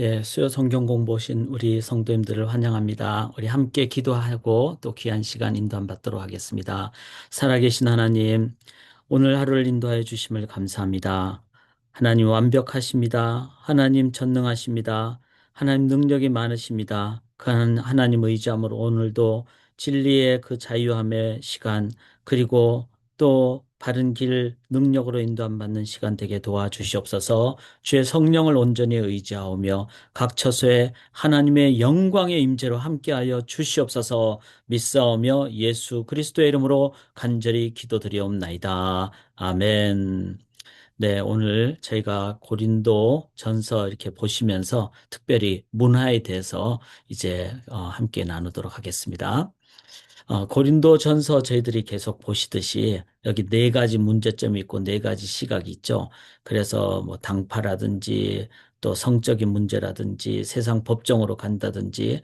예, 수요 성경 공부 오신 우리 성도님들을 환영합니다. 우리 함께 기도하고 또 귀한 시간 인도함 받도록 하겠습니다. 살아계신 하나님, 오늘 하루를 인도하여 주심을 감사합니다. 하나님 완벽하십니다. 하나님 전능하십니다. 하나님 능력이 많으십니다. 그 하나님 의지함으로 오늘도 진리의 그 자유함의 시간, 그리고 또 바른 길 능력으로 인도함 받는 시간 되게 도와주시옵소서. 주의 성령을 온전히 의지하오며 각 처소에 하나님의 영광의 임재로 함께하여 주시옵소서. 믿사오며 예수 그리스도의 이름으로 간절히 기도드리옵나이다. 아멘. 네, 오늘 저희가 고린도 전서 이렇게 보시면서 특별히 문화에 대해서 이제 함께 나누도록 하겠습니다. 고린도 전서 저희들이 계속 보시듯이 여기 네 가지 문제점이 있고 네 가지 시각이 있죠. 그래서 뭐 당파라든지 또 성적인 문제라든지 세상 법정으로 간다든지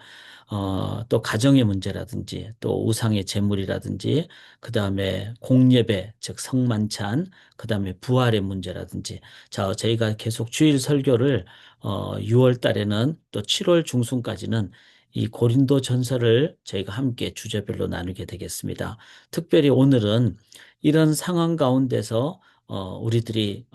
또 가정의 문제라든지 또 우상의 제물이라든지 그다음에 공예배 즉 성만찬 그다음에 부활의 문제라든지 자 저희가 계속 주일 설교를 6월 달에는 또 7월 중순까지는 이 고린도 전서를 저희가 함께 주제별로 나누게 되겠습니다. 특별히 오늘은 이런 상황 가운데서 우리들이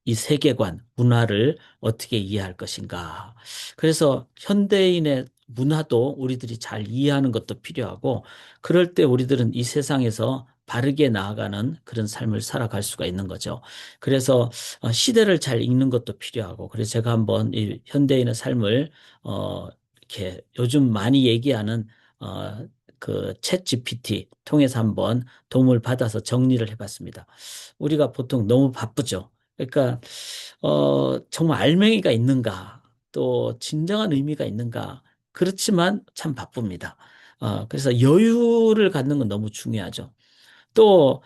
이 세계관, 문화를 어떻게 이해할 것인가. 그래서 현대인의 문화도 우리들이 잘 이해하는 것도 필요하고 그럴 때 우리들은 이 세상에서 바르게 나아가는 그런 삶을 살아갈 수가 있는 거죠. 그래서 시대를 잘 읽는 것도 필요하고 그래서 제가 한번 이 현대인의 삶을 이렇게 요즘 많이 얘기하는 챗 GPT 통해서 한번 도움을 받아서 정리를 해봤습니다. 우리가 보통 너무 바쁘죠. 그러니까 정말 알맹이가 있는가, 또 진정한 의미가 있는가. 그렇지만 참 바쁩니다. 그래서 여유를 갖는 건 너무 중요하죠. 또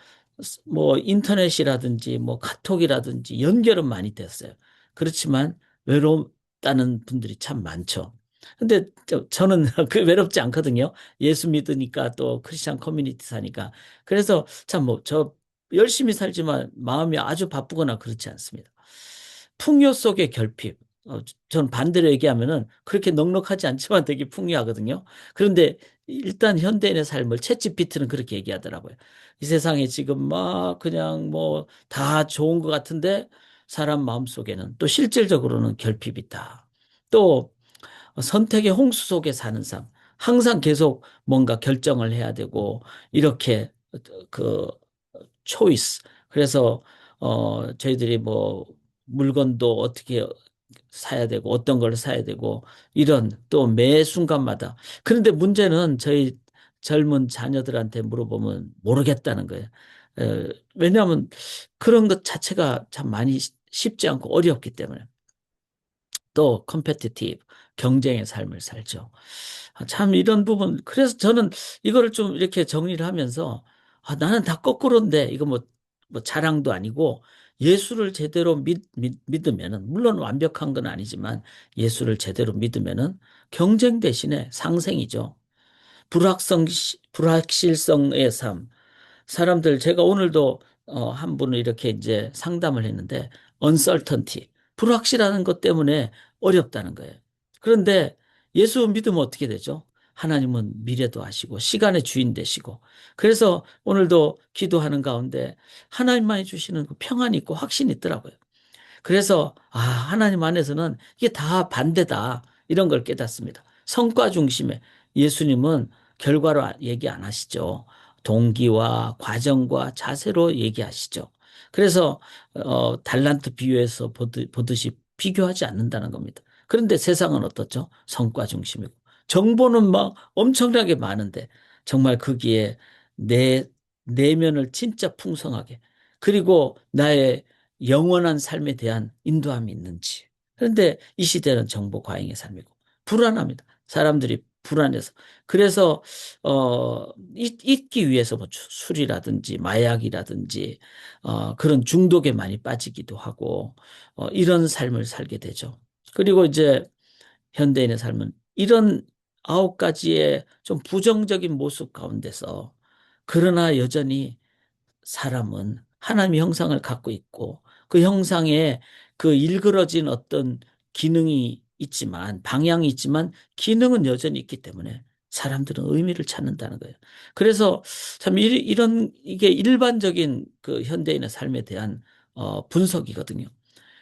뭐 인터넷이라든지 뭐 카톡이라든지 연결은 많이 됐어요. 그렇지만 외롭다는 분들이 참 많죠. 근데 저는 그 외롭지 않거든요. 예수 믿으니까 또 크리스찬 커뮤니티 사니까. 그래서 참 뭐 저 열심히 살지만 마음이 아주 바쁘거나 그렇지 않습니다. 풍요 속의 결핍. 전 반대로 얘기하면은 그렇게 넉넉하지 않지만 되게 풍요하거든요. 그런데 일단 현대인의 삶을 챗GPT는 그렇게 얘기하더라고요. 이 세상에 지금 막 그냥 뭐 다 좋은 것 같은데 사람 마음속에는 또 실질적으로는 결핍이 있다. 또 선택의 홍수 속에 사는 삶. 항상 계속 뭔가 결정을 해야 되고 이렇게 그 초이스. 그래서 저희들이 뭐 물건도 어떻게 사야 되고 어떤 걸 사야 되고 이런 또 매 순간마다 그런데 문제는 저희 젊은 자녀들한테 물어보면 모르겠다는 거예요. 왜냐하면 그런 것 자체가 참 많이 쉽지 않고 어렵기 때문에 또 컴페티티브 경쟁의 삶을 살죠. 참 이런 부분 그래서 저는 이거를 좀 이렇게 정리를 하면서 나는 다 거꾸로인데 이거 뭐 자랑도 아니고 예수를 제대로 믿으면은 물론 완벽한 건 아니지만 예수를 제대로 믿으면은 경쟁 대신에 상생이죠. 불확실성의 삶. 사람들 제가 오늘도 한 분을 이렇게 이제 상담을 했는데 uncertainty 불확실한 것 때문에 어렵다는 거예요. 그런데 예수 믿으면 어떻게 되죠? 하나님은 미래도 아시고 시간의 주인 되시고 그래서 오늘도 기도하는 가운데 하나님만이 주시는 그 평안이 있고 확신이 있더라고요. 그래서 하나님 안에서는 이게 다 반대다. 이런 걸 깨닫습니다. 성과 중심에 예수님은 결과로 얘기 안 하시죠. 동기와 과정과 자세로 얘기하시죠. 그래서 달란트 비유에서 보듯이 비교하지 않는다는 겁니다. 그런데 세상은 어떻죠? 성과 중심이고 정보는 막 엄청나게 많은데 정말 거기에 내 내면을 진짜 풍성하게 그리고 나의 영원한 삶에 대한 인도함이 있는지. 그런데 이 시대는 정보 과잉의 삶이고 불안합니다. 사람들이 불안해서. 그래서 잊기 위해서 뭐 술이라든지 마약이라든지 그런 중독에 많이 빠지기도 하고 이런 삶을 살게 되죠. 그리고 이제 현대인의 삶은 이런 9가지의 좀 부정적인 모습 가운데서 그러나 여전히 사람은 하나님의 형상을 갖고 있고 그 형상에 그 일그러진 어떤 기능이 있지만, 방향이 있지만 기능은 여전히 있기 때문에 사람들은 의미를 찾는다는 거예요. 그래서 참 이런 이게 일반적인 그 현대인의 삶에 대한 분석이거든요.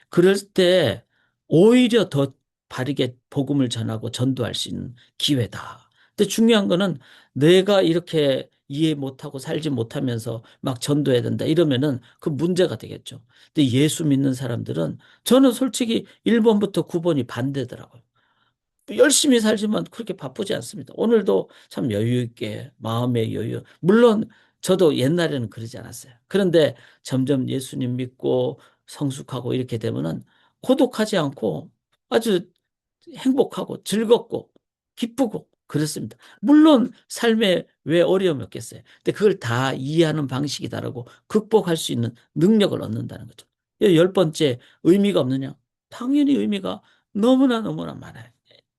그럴 때 오히려 더 바르게 복음을 전하고 전도할 수 있는 기회다. 근데 중요한 거는 내가 이렇게 이해 못하고 살지 못하면서 막 전도해야 된다. 이러면은 그 문제가 되겠죠. 근데 예수 믿는 사람들은 저는 솔직히 1번부터 9번이 반대더라고요. 열심히 살지만 그렇게 바쁘지 않습니다. 오늘도 참 여유 있게 마음의 여유. 물론 저도 옛날에는 그러지 않았어요. 그런데 점점 예수님 믿고 성숙하고 이렇게 되면은 고독하지 않고 아주 행복하고 즐겁고 기쁘고 그렇습니다. 물론 삶에 왜 어려움이 없겠어요. 근데 그걸 다 이해하는 방식이다라고 극복할 수 있는 능력을 얻는다는 거죠. 10번째, 의미가 없느냐? 당연히 의미가 너무나 너무나 많아요.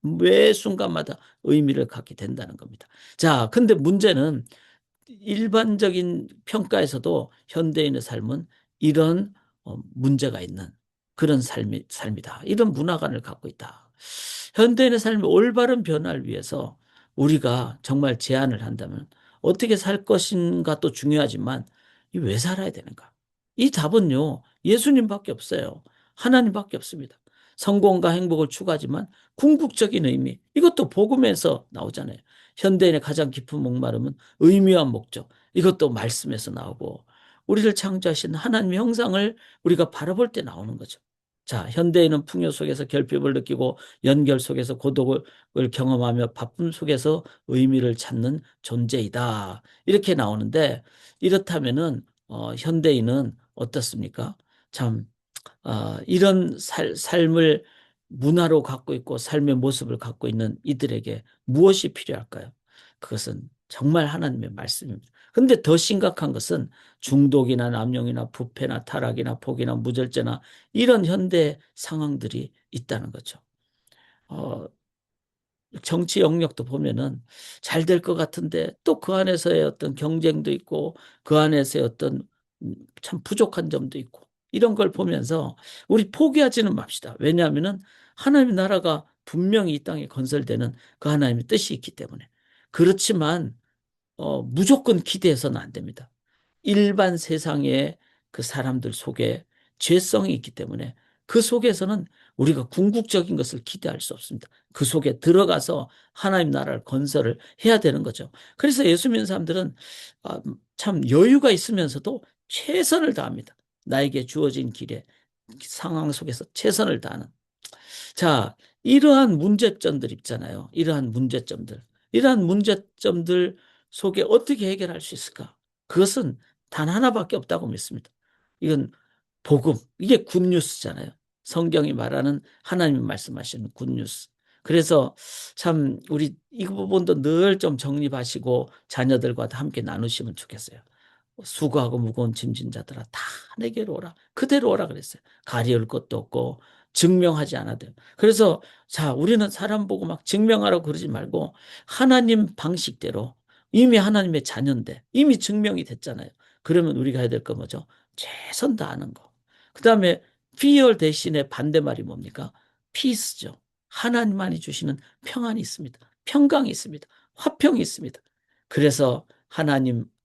매 순간마다 의미를 갖게 된다는 겁니다. 자, 근데 문제는 일반적인 평가에서도 현대인의 삶은 이런 문제가 있는 그런 삶이다. 이런 문화관을 갖고 있다. 현대인의 삶의 올바른 변화를 위해서 우리가 정말 제안을 한다면 어떻게 살 것인가 또 중요하지만 이 왜 살아야 되는가? 이 답은요, 예수님밖에 없어요. 하나님밖에 없습니다. 성공과 행복을 추구하지만 궁극적인 의미, 이것도 복음에서 나오잖아요. 현대인의 가장 깊은 목마름은 의미와 목적, 이것도 말씀에서 나오고 우리를 창조하신 하나님의 형상을 우리가 바라볼 때 나오는 거죠. 자, 현대인은 풍요 속에서 결핍을 느끼고 연결 속에서 고독을 경험하며 바쁨 속에서 의미를 찾는 존재이다. 이렇게 나오는데 이렇다면은 현대인은 어떻습니까? 참 이런 삶을 문화로 갖고 있고 삶의 모습을 갖고 있는 이들에게 무엇이 필요할까요? 그것은 정말 하나님의 말씀입니다. 근데 더 심각한 것은 중독이나 남용이나 부패나 타락이나 포기나 무절제나 이런 현대 상황들이 있다는 거죠. 어, 정치 영역도 보면은 잘 될 것 같은데 또 그 안에서의 어떤 경쟁도 있고 그 안에서의 어떤 참 부족한 점도 있고 이런 걸 보면서 우리 포기하지는 맙시다. 왜냐하면은 하나님의 나라가 분명히 이 땅에 건설되는 그 하나님의 뜻이 있기 때문에. 그렇지만 무조건 기대해서는 안 됩니다. 일반 세상의 그 사람들 속에 죄성이 있기 때문에 그 속에서는 우리가 궁극적인 것을 기대할 수 없습니다. 그 속에 들어가서 하나님 나라를 건설을 해야 되는 거죠. 그래서 예수 믿는 사람들은 참 여유가 있으면서도 최선을 다합니다. 나에게 주어진 길에 상황 속에서 최선을 다하는. 자, 이러한 문제점들 있잖아요. 이러한 문제점들 속에 어떻게 해결할 수 있을까? 그것은 단 하나밖에 없다고 믿습니다. 이건 복음. 이게 굿뉴스잖아요. 성경이 말하는 하나님이 말씀하시는 굿뉴스. 그래서 참 우리 이 부분도 늘 좀 정립하시고 자녀들과 함께 나누시면 좋겠어요. 수고하고 무거운 짐진 자들아 다 내게로 오라. 그대로 오라 그랬어요. 가리울 것도 없고 증명하지 않아도 돼요. 그래서 자, 우리는 사람 보고 막 증명하라고 그러지 말고 하나님 방식대로 이미 하나님의 자녀인데 이미 증명이 됐잖아요. 그러면 우리가 해야 될 거 뭐죠? 최선 다하는 거. 그다음에 fear 대신에 반대말이 뭡니까? peace죠. 하나님만이 주시는 평안이 있습니다. 평강이 있습니다. 화평이 있습니다. 그래서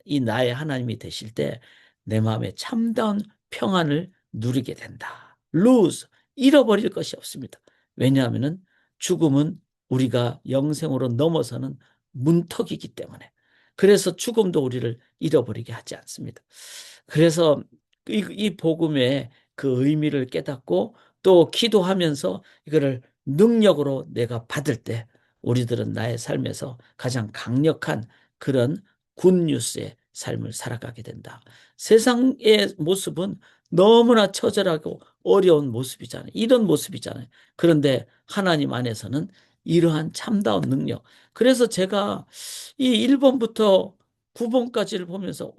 이 나의 하나님이 되실 때 내 마음에 참다운 평안을 누리게 된다. lose, 잃어버릴 것이 없습니다. 왜냐하면 죽음은 우리가 영생으로 넘어서는 문턱이기 때문에. 그래서 죽음도 우리를 잃어버리게 하지 않습니다. 그래서 이 복음의 그 의미를 깨닫고 또 기도하면서 이거를 능력으로 내가 받을 때 우리들은 나의 삶에서 가장 강력한 그런 굿뉴스의 삶을 살아가게 된다. 세상의 모습은 너무나 처절하고 어려운 모습이잖아요. 이런 모습이잖아요. 그런데 하나님 안에서는 이러한 참다운 능력. 그래서 제가 이 1번부터 9번까지를 보면서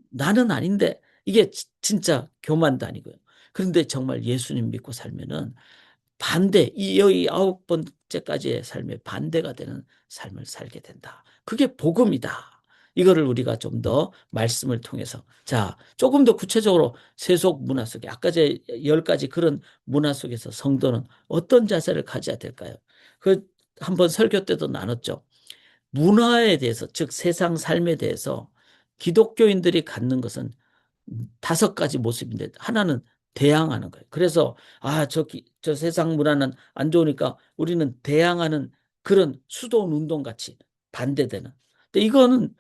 나는 아닌데 이게 진짜 교만도 아니고요. 그런데 정말 예수님 믿고 살면은 여기 9번째까지의 삶의 반대가 되는 삶을 살게 된다. 그게 복음이다. 이거를 우리가 좀 더 말씀을 통해서 자, 조금 더 구체적으로 세속 문화 속에 아까 제 10가지 그런 문화 속에서 성도는 어떤 자세를 가져야 될까요? 그 한번 설교 때도 나눴죠. 문화에 대해서, 즉 세상 삶에 대해서 기독교인들이 갖는 것은 5가지 모습인데 하나는 대항하는 거예요. 그래서 저 세상 문화는 안 좋으니까 우리는 대항하는 그런 수도원 운동 같이 반대되는. 근데 이거는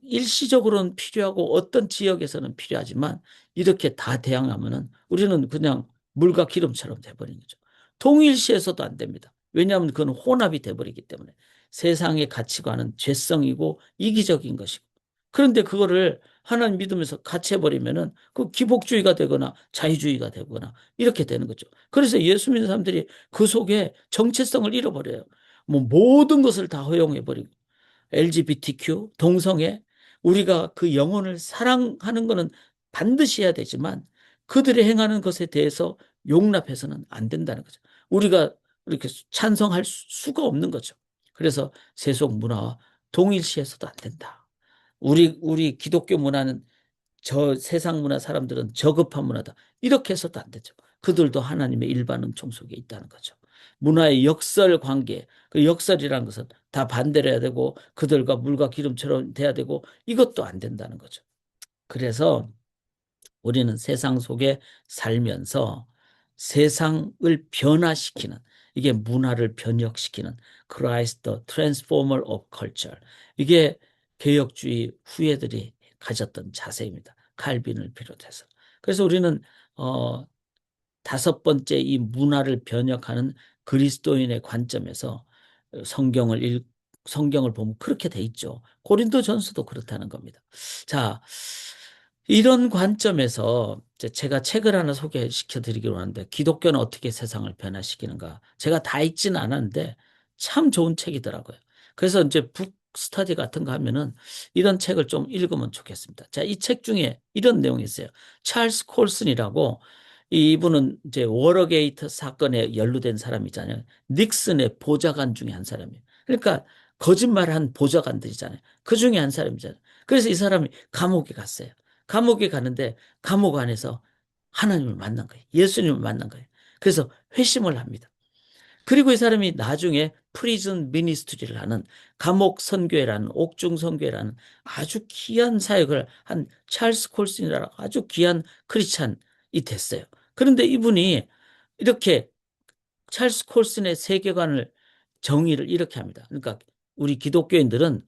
일시적으로는 필요하고 어떤 지역에서는 필요하지만 이렇게 다 대항하면은 우리는 그냥 물과 기름처럼 돼버리는 거죠. 통일시에서도 안 됩니다. 왜냐하면 그건 혼합이 돼버리기 때문에 세상의 가치관은 죄성이고 이기적인 것이고 그런데 그거를 하나님 믿으면서 같이 해버리면은 그 기복주의가 되거나 자유주의가 되거나 이렇게 되는 거죠. 그래서 예수 믿는 사람들이 그 속에 정체성을 잃어버려요. 뭐 모든 것을 다 허용해버리고 LGBTQ, 동성애, 우리가 그 영혼을 사랑하는 것은 반드시 해야 되지만 그들이 행하는 것에 대해서 용납해서는 안 된다는 거죠. 우리가 이렇게 찬성할 수가 없는 거죠. 그래서 세속 문화와 동일시해서도 안 된다. 우리 기독교 문화는 저 세상 문화 사람들은 저급한 문화다. 이렇게 해서도 안 되죠. 그들도 하나님의 일반 은총 속에 있다는 거죠. 문화의 역설 관계, 그 역설이라는 것은 다 반대로 해야 되고 그들과 물과 기름처럼 돼야 되고 이것도 안 된다는 거죠. 그래서 우리는 세상 속에 살면서 세상을 변화시키는 이게 문화를 변혁시키는 Christ the Transformer of Culture. 이게 개혁주의 후예들이 가졌던 자세입니다. 칼빈을 비롯해서. 그래서 우리는 어, 5번째 이 문화를 변혁하는 그리스도인의 관점에서 성경을 보면 그렇게 돼 있죠. 고린도전서도 그렇다는 겁니다. 자, 이런 관점에서 제가 책을 하나 소개시켜 드리기로 하는데 기독교는 어떻게 세상을 변화시키는가. 제가 다 읽지는 않았는데 참 좋은 책이더라고요. 그래서 이제 북 스터디 같은 거 하면은 이런 책을 좀 읽으면 좋겠습니다. 자, 이 책 중에 이런 내용이 있어요. 찰스 콜슨이라고 이분은 이제 워러게이트 사건에 연루된 사람이잖아요. 닉슨의 보좌관 중에 한 사람이에요. 그러니까 거짓말한 보좌관들이잖아요. 그 중에 한 사람이잖아요. 그래서 이 사람이 감옥에 갔어요. 감옥에 가는데 감옥 안에서 하나님을 만난 거예요. 예수님을 만난 거예요. 그래서 회심을 합니다. 그리고 이 사람이 나중에 프리즌 미니스트리를 하는 감옥 선교회라는 옥중 선교회라는 아주 귀한 사역을 한 찰스 콜슨이라는 아주 귀한 크리스찬이 됐어요. 그런데 이분이 이렇게 찰스 콜슨의 세계관을 정의를 이렇게 합니다. 그러니까 우리 기독교인들은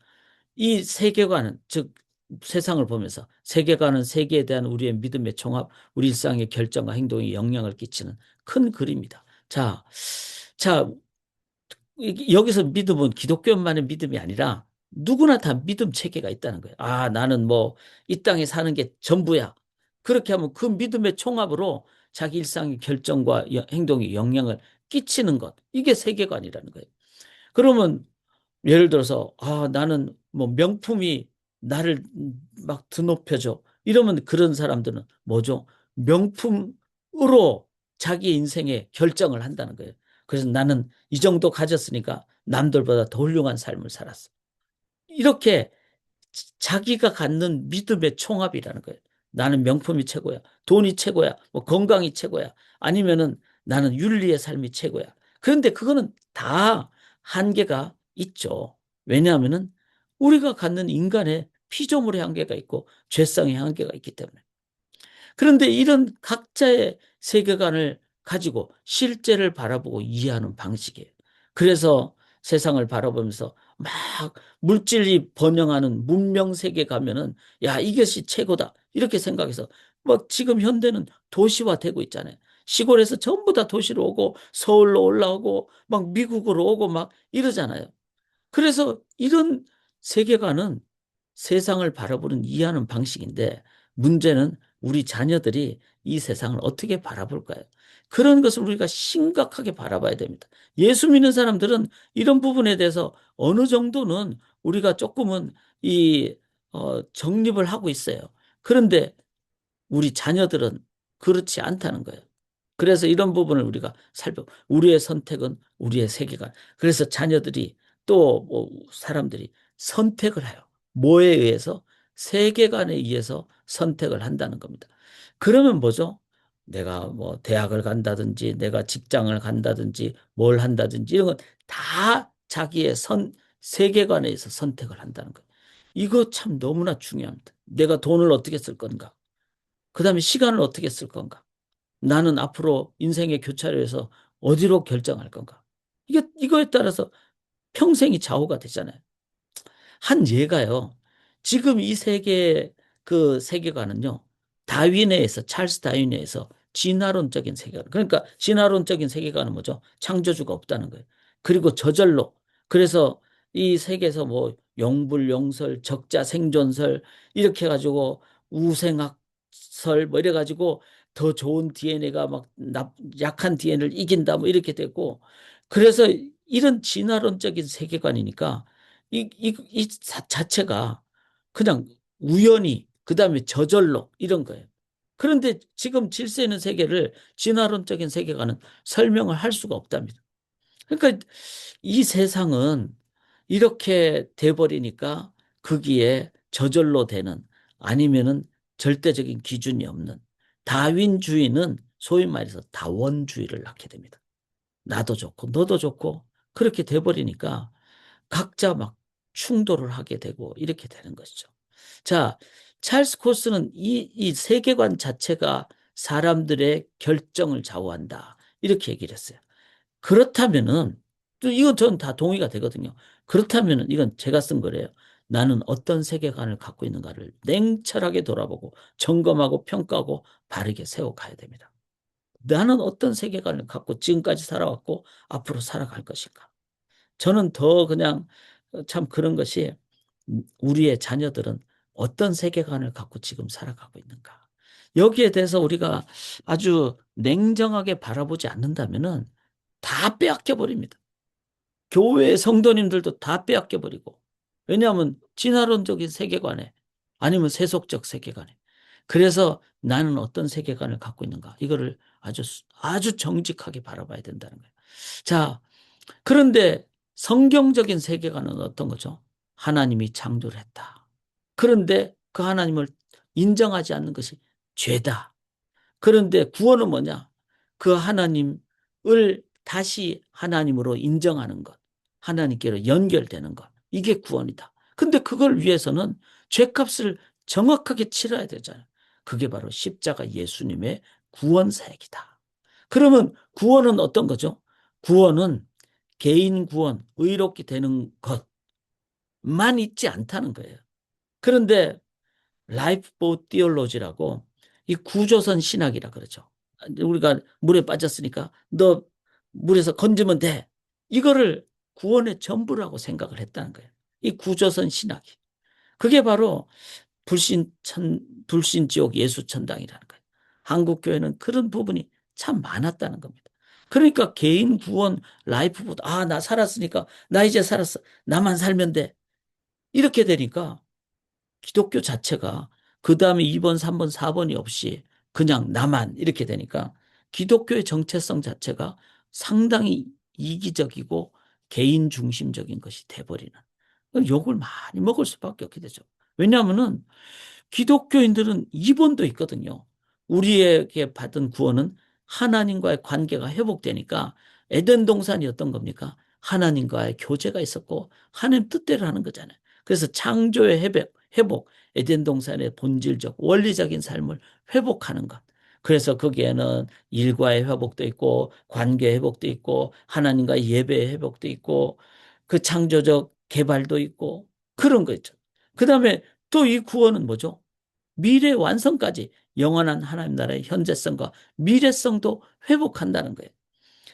이 세계관은 즉 세상을 보면서 세계관은 세계에 대한 우리의 믿음의 종합, 우리 일상의 결정과 행동에 영향을 끼치는 큰 그림이다. 자, 여기서 믿음은 기독교만의 믿음이 아니라 누구나 다 믿음 체계가 있다는 거예요. 아, 나는 뭐 이 땅에 사는 게 전부야. 그렇게 하면 그 믿음의 총합으로 자기 일상의 결정과 행동에 영향을 끼치는 것. 이게 세계관이라는 거예요. 그러면 예를 들어서 나는 뭐 명품이 나를 막 드높여줘. 이러면 그런 사람들은 뭐죠? 명품으로 자기 인생의 결정을 한다는 거예요. 그래서 나는 이 정도 가졌으니까 남들보다 더 훌륭한 삶을 살았어. 이렇게 자기가 갖는 믿음의 총합이라는 거예요. 나는 명품이 최고야. 돈이 최고야. 뭐 건강이 최고야. 아니면은 나는 윤리의 삶이 최고야. 그런데 그거는 다 한계가 있죠. 왜냐하면은 우리가 갖는 인간의 피조물의 한계가 있고 죄성의 한계가 있기 때문에. 그런데 이런 각자의 세계관을 가지고 실제를 바라보고 이해하는 방식이에요. 그래서 세상을 바라보면서 막 물질이 번영하는 문명 세계 가면은 야, 이것이 최고다. 이렇게 생각해서 막 지금 현대는 도시화되고 있잖아요. 시골에서 전부 다 도시로 오고 서울로 올라오고 막 미국으로 오고 막 이러잖아요. 그래서 이런 세계관은 세상을 바라보는 이해하는 방식인데 문제는 우리 자녀들이 이 세상을 어떻게 바라볼까요? 그런 것을 우리가 심각하게 바라봐야 됩니다. 예수 믿는 사람들은 이런 부분에 대해서 어느 정도는 우리가 조금은 이 정립을 하고 있어요. 그런데 우리 자녀들은 그렇지 않다는 거예요. 그래서 이런 부분을 우리가 우리의 선택은 우리의 세계관. 그래서 자녀들이 또 뭐 사람들이 선택을 해요. 뭐에 의해서? 세계관에 의해서 선택을 한다는 겁니다. 그러면 뭐죠? 내가 뭐 대학을 간다든지 내가 직장을 간다든지 뭘 한다든지 이런 건 다 자기의 세계관에 의해서 선택을 한다는 거예요. 이거 참 너무나 중요합니다. 내가 돈을 어떻게 쓸 건가? 그다음에 시간을 어떻게 쓸 건가? 나는 앞으로 인생의 교차를 해서 어디로 결정할 건가? 이거에 따라서 평생이 좌우가 되잖아요. 한 예가요. 지금 이 세계관은요. 찰스 다윈에 의해서 진화론적인 세계관. 그러니까 진화론적인 세계관은 뭐죠? 창조주가 없다는 거예요. 그리고 저절로. 그래서 이 세계에서 뭐 용불용설, 적자생존설 이렇게 해가지고 우생학설 뭐 이래가지고 더 좋은 DNA가 막 약한 DNA를 이긴다 뭐 이렇게 됐고 그래서 이런 진화론적인 세계관이니까 이 자체가 그냥 우연히, 그 다음에 저절로 이런 거예요. 그런데 지금 질서 있는 세계를 진화론적인 세계관은 설명을 할 수가 없답니다. 그러니까 이 세상은 이렇게 돼버리니까 거기에 저절로 되는 아니면은 절대적인 기준이 없는 다윈주의는 소위 말해서 다원주의를 낳게 됩니다. 나도 좋고 너도 좋고 그렇게 돼버리니까 각자 막 충돌을 하게 되고 이렇게 되는 것이죠. 자, 찰스 코스는 이 세계관 자체가 사람들의 결정을 좌우한다. 이렇게 얘기를 했어요. 그렇다면은, 또 이건 전 다 동의가 되거든요. 그렇다면은 이건 제가 쓴 거래요. 나는 어떤 세계관을 갖고 있는가를 냉철하게 돌아보고 점검하고 평가하고 바르게 세워가야 됩니다. 나는 어떤 세계관을 갖고 지금까지 살아왔고 앞으로 살아갈 것인가? 저는 더 그냥 참 그런 것이 우리의 자녀들은 어떤 세계관을 갖고 지금 살아가고 있는가. 여기에 대해서 우리가 아주 냉정하게 바라보지 않는다면은 다 빼앗겨 버립니다. 교회 성도님들도 다 빼앗겨 버리고. 왜냐하면 진화론적인 세계관에 아니면 세속적 세계관에. 그래서 나는 어떤 세계관을 갖고 있는가. 이거를 아주 정직하게 바라봐야 된다는 거예요. 자, 그런데 성경적인 세계관은 어떤 거죠? 하나님이 창조를 했다. 그런데 그 하나님을 인정하지 않는 것이 죄다. 그런데 구원은 뭐냐? 그 하나님을 다시 하나님으로 인정하는 것. 하나님께로 연결되는 것. 이게 구원이다. 근데 그걸 위해서는 죄값을 정확하게 치러야 되잖아요. 그게 바로 십자가 예수님의 구원 사역이다. 그러면 구원은 어떤 거죠? 구원은 개인 구원, 의롭게 되는 것만 있지 않다는 거예요. 그런데 라이프 보트 티올로지라고 이 구조선 신학이라 그러죠. 우리가 물에 빠졌으니까 너 물에서 건지면 돼. 이거를 구원의 전부라고 생각을 했다는 거예요. 이 구조선 신학이. 그게 바로 불신지옥 예수천당이라는 거예요. 한국교회는 그런 부분이 참 많았다는 겁니다. 그러니까 개인 구원, 라이프보다, 나 살았으니까, 나 이제 살았어. 나만 살면 돼. 이렇게 되니까 기독교 자체가 그 다음에 2번, 3번, 4번이 없이 그냥 나만 이렇게 되니까 기독교의 정체성 자체가 상당히 이기적이고 개인 중심적인 것이 돼버리는 욕을 많이 먹을 수밖에 없게 되죠. 왜냐하면은 기독교인들은 2번도 있거든요. 우리에게 받은 구원은 하나님과의 관계가 회복되니까 에덴 동산이 어떤 겁니까? 하나님과의 교제가 있었고 하나님 뜻대로 하는 거잖아요. 그래서 창조의 회복, 에덴 동산의 본질적 원리적인 삶을 회복하는 것. 그래서 거기에는 일과의 회복도 있고 관계 회복도 있고 하나님과의 예배의 회복도 있고 그 창조적 개발도 있고 그런 거 있죠. 그다음에 또 이 구원은 뭐죠? 미래 완성까지 영원한 하나님 나라의 현재성과 미래성도 회복한다는 거예요.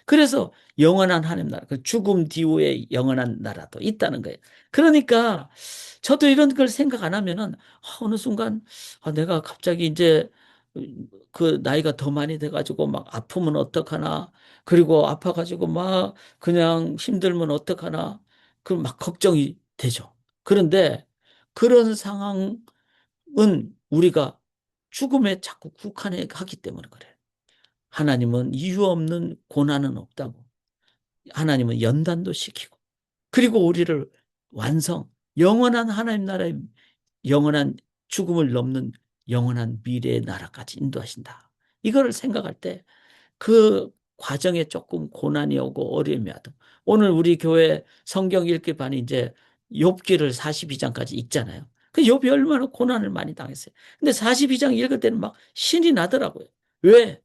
그래서 영원한 하나님 나라, 그 죽음 뒤후에 영원한 나라도 있다는 거예요. 그러니까 저도 이런 걸 생각 안 하면은 어느 순간 내가 갑자기 이제 그 나이가 더 많이 돼가지고 막 아프면 어떡하나, 그리고 아파가지고 막 그냥 힘들면 어떡하나, 그 막 걱정이 되죠. 그런데 그런 상황은 우리가 죽음에 자꾸 국한해 가기 때문에 그래요. 하나님은 이유 없는 고난은 없다고. 하나님은 연단도 시키고. 그리고 우리를 완성, 영원한 하나님 나라의 영원한 죽음을 넘는 영원한 미래의 나라까지 인도하신다. 이거를 생각할 때 그 과정에 조금 고난이 오고 어려움이 와도 오늘 우리 교회 성경 읽기 반이 이제 욥기를 42장까지 읽잖아요. 그 욥이 얼마나 고난을 많이 당했어요. 근데 42장 읽을 때는 막 신이 나더라고요. 왜?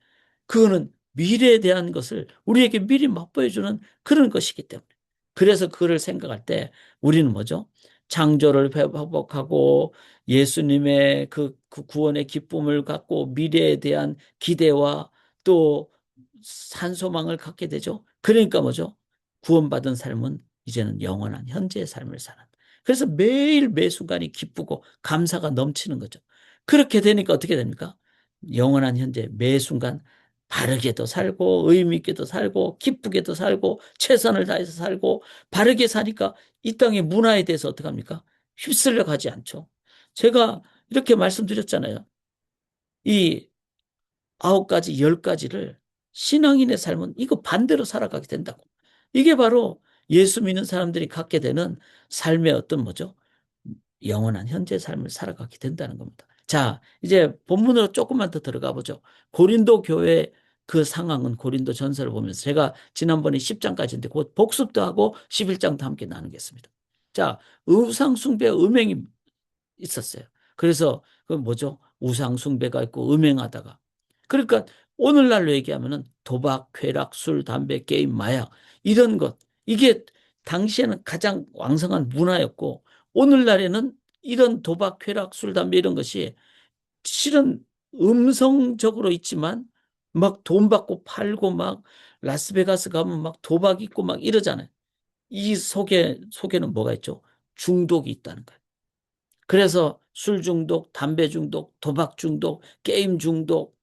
그거는 미래에 대한 것을 우리에게 미리 맛보여주는 그런 것이기 때문에. 그래서 그거를 생각할 때 우리는 뭐죠? 창조를 회복하고 예수님의 그 구원의 기쁨을 갖고 미래에 대한 기대와 또 산소망을 갖게 되죠. 그러니까 뭐죠? 구원받은 삶은 이제는 영원한 현재의 삶을 사는. 그래서 매일 매 순간이 기쁘고 감사가 넘치는 거죠. 그렇게 되니까 어떻게 됩니까? 영원한 현재 매 순간 바르게도 살고 의미 있게도 살고 기쁘게도 살고 최선을 다해서 살고 바르게 사니까 이 땅의 문화에 대해서 어떻게 합니까? 휩쓸려 가지 않죠. 제가 이렇게 말씀드렸잖아요. 이 9가지, 10가지를 신앙인의 삶은 이거 반대로 살아가게 된다고. 이게 바로 예수 믿는 사람들이 갖게 되는 삶의 어떤 뭐죠? 영원한 현재 삶을 살아가게 된다는 겁니다. 자, 이제 본문으로 조금만 더 들어가 보죠. 고린도 교회 그 상황은 고린도 전서를 보면서 제가 지난번에 10장까지인데 곧 복습도 하고 11장도 함께 나누겠습니다. 자, 우상숭배 음행이 있었어요. 그래서 그 뭐죠? 우상숭배가 있고 음행하다가 그러니까 오늘날로 얘기하면은 도박, 쾌락, 술, 담배, 게임, 마약 이런 것 이게 당시에는 가장 왕성한 문화였고 오늘날에는 이런 도박, 쾌락, 술, 담배 이런 것이 실은 음성적으로 있지만 막 돈 받고 팔고 막 라스베가스 가면 막 도박 있고 막 이러잖아요. 이 속에는 뭐가 있죠? 중독이 있다는 거예요. 그래서 술 중독, 담배 중독, 도박 중독, 게임 중독,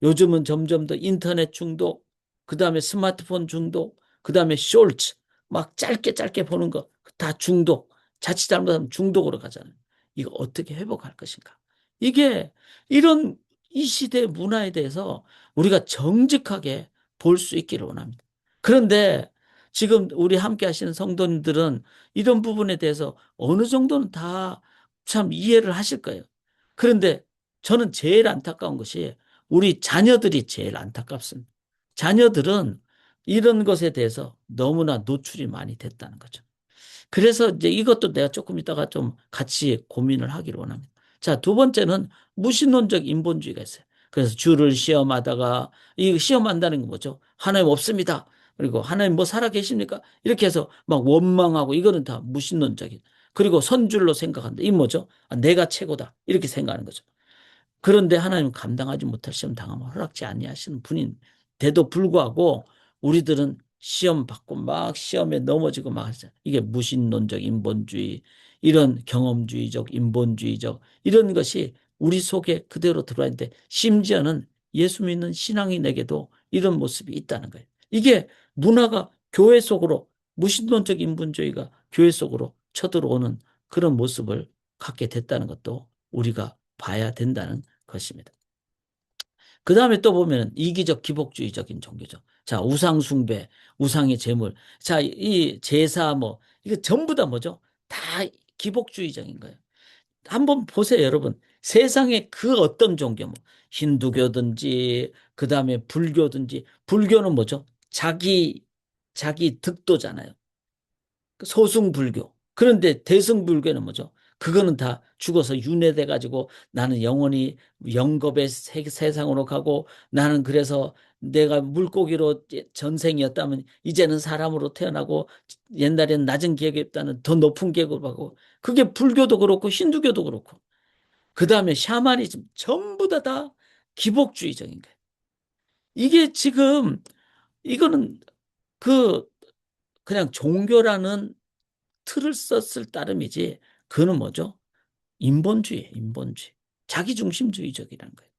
요즘은 점점 더 인터넷 중독, 그 다음에 스마트폰 중독, 그 다음에 쇼츠, 막 짧게 짧게 보는 거 다 중독. 자칫 잘못하면 중독으로 가잖아요. 이거 어떻게 회복할 것인가? 이게 이런 이 시대의 문화에 대해서 우리가 정직하게 볼 수 있기를 원합니다. 그런데 지금 우리 함께 하시는 성도님들은 이런 부분에 대해서 어느 정도는 다 참 이해를 하실 거예요. 그런데 저는 제일 안타까운 것이 우리 자녀들이 제일 안타깝습니다. 자녀들은 이런 것에 대해서 너무나 노출이 많이 됐다는 거죠. 그래서 이제 이것도 내가 조금 이따가 좀 같이 고민을 하기를 원합니다. 자, 두 번째는 무신론적 인본주의가 있어요. 그래서 주를 시험하다가 이 시험한다는 건 뭐죠? 하나님 없습니다. 그리고 하나님 뭐 살아 계십니까? 이렇게 해서 막 원망하고 이거는 다 무신론적인. 그리고 선줄로 생각한다. 이 뭐죠? 아, 내가 최고다. 이렇게 생각하는 거죠. 그런데 하나님 감당하지 못할 시험 당하면 허락지 아니하시는 분인데도 불구하고 우리들은 시험 받고 막 시험에 넘어지고 막 하잖아요. 이게 무신론적 인본주의, 이런 경험주의적 인본주의적 이런 것이 우리 속에 그대로 들어와 있는데 심지어는 예수 믿는 신앙인에게도 이런 모습이 있다는 거예요. 이게 문화가 교회 속으로 무신론적 인본주의가 교회 속으로 쳐들어오는 그런 모습을 갖게 됐다는 것도 우리가 봐야 된다는 것입니다. 그 다음에 또 보면 이기적 기복주의적인 종교죠. 자, 우상숭배, 우상의 제물. 자, 이 제사 뭐, 이거 전부 다 뭐죠? 다 기복주의적인 거예요. 한번 보세요, 여러분. 세상에 그 어떤 종교, 뭐, 힌두교든지, 그 다음에 불교든지, 불교는 뭐죠? 자기 득도잖아요. 소승불교. 그런데 대승불교는 뭐죠? 그거는 다 죽어서 윤회돼 가지고 나는 영원히 영겁의 세상으로 가고 나는 그래서 내가 물고기로 전생이었다면 이제는 사람으로 태어나고 옛날에는 낮은 계급보다는 더 높은 계급으로 가고 그게 불교도 그렇고 힌두교도 그렇고 그 다음에 샤머니즘 전부 다 기복주의적인 거예요. 이게 지금 이거는 그 그냥 종교라는 틀을 썼을 따름이지 그는 뭐죠? 인본주의예요, 인본주의. 자기중심주의적이라는 거예요.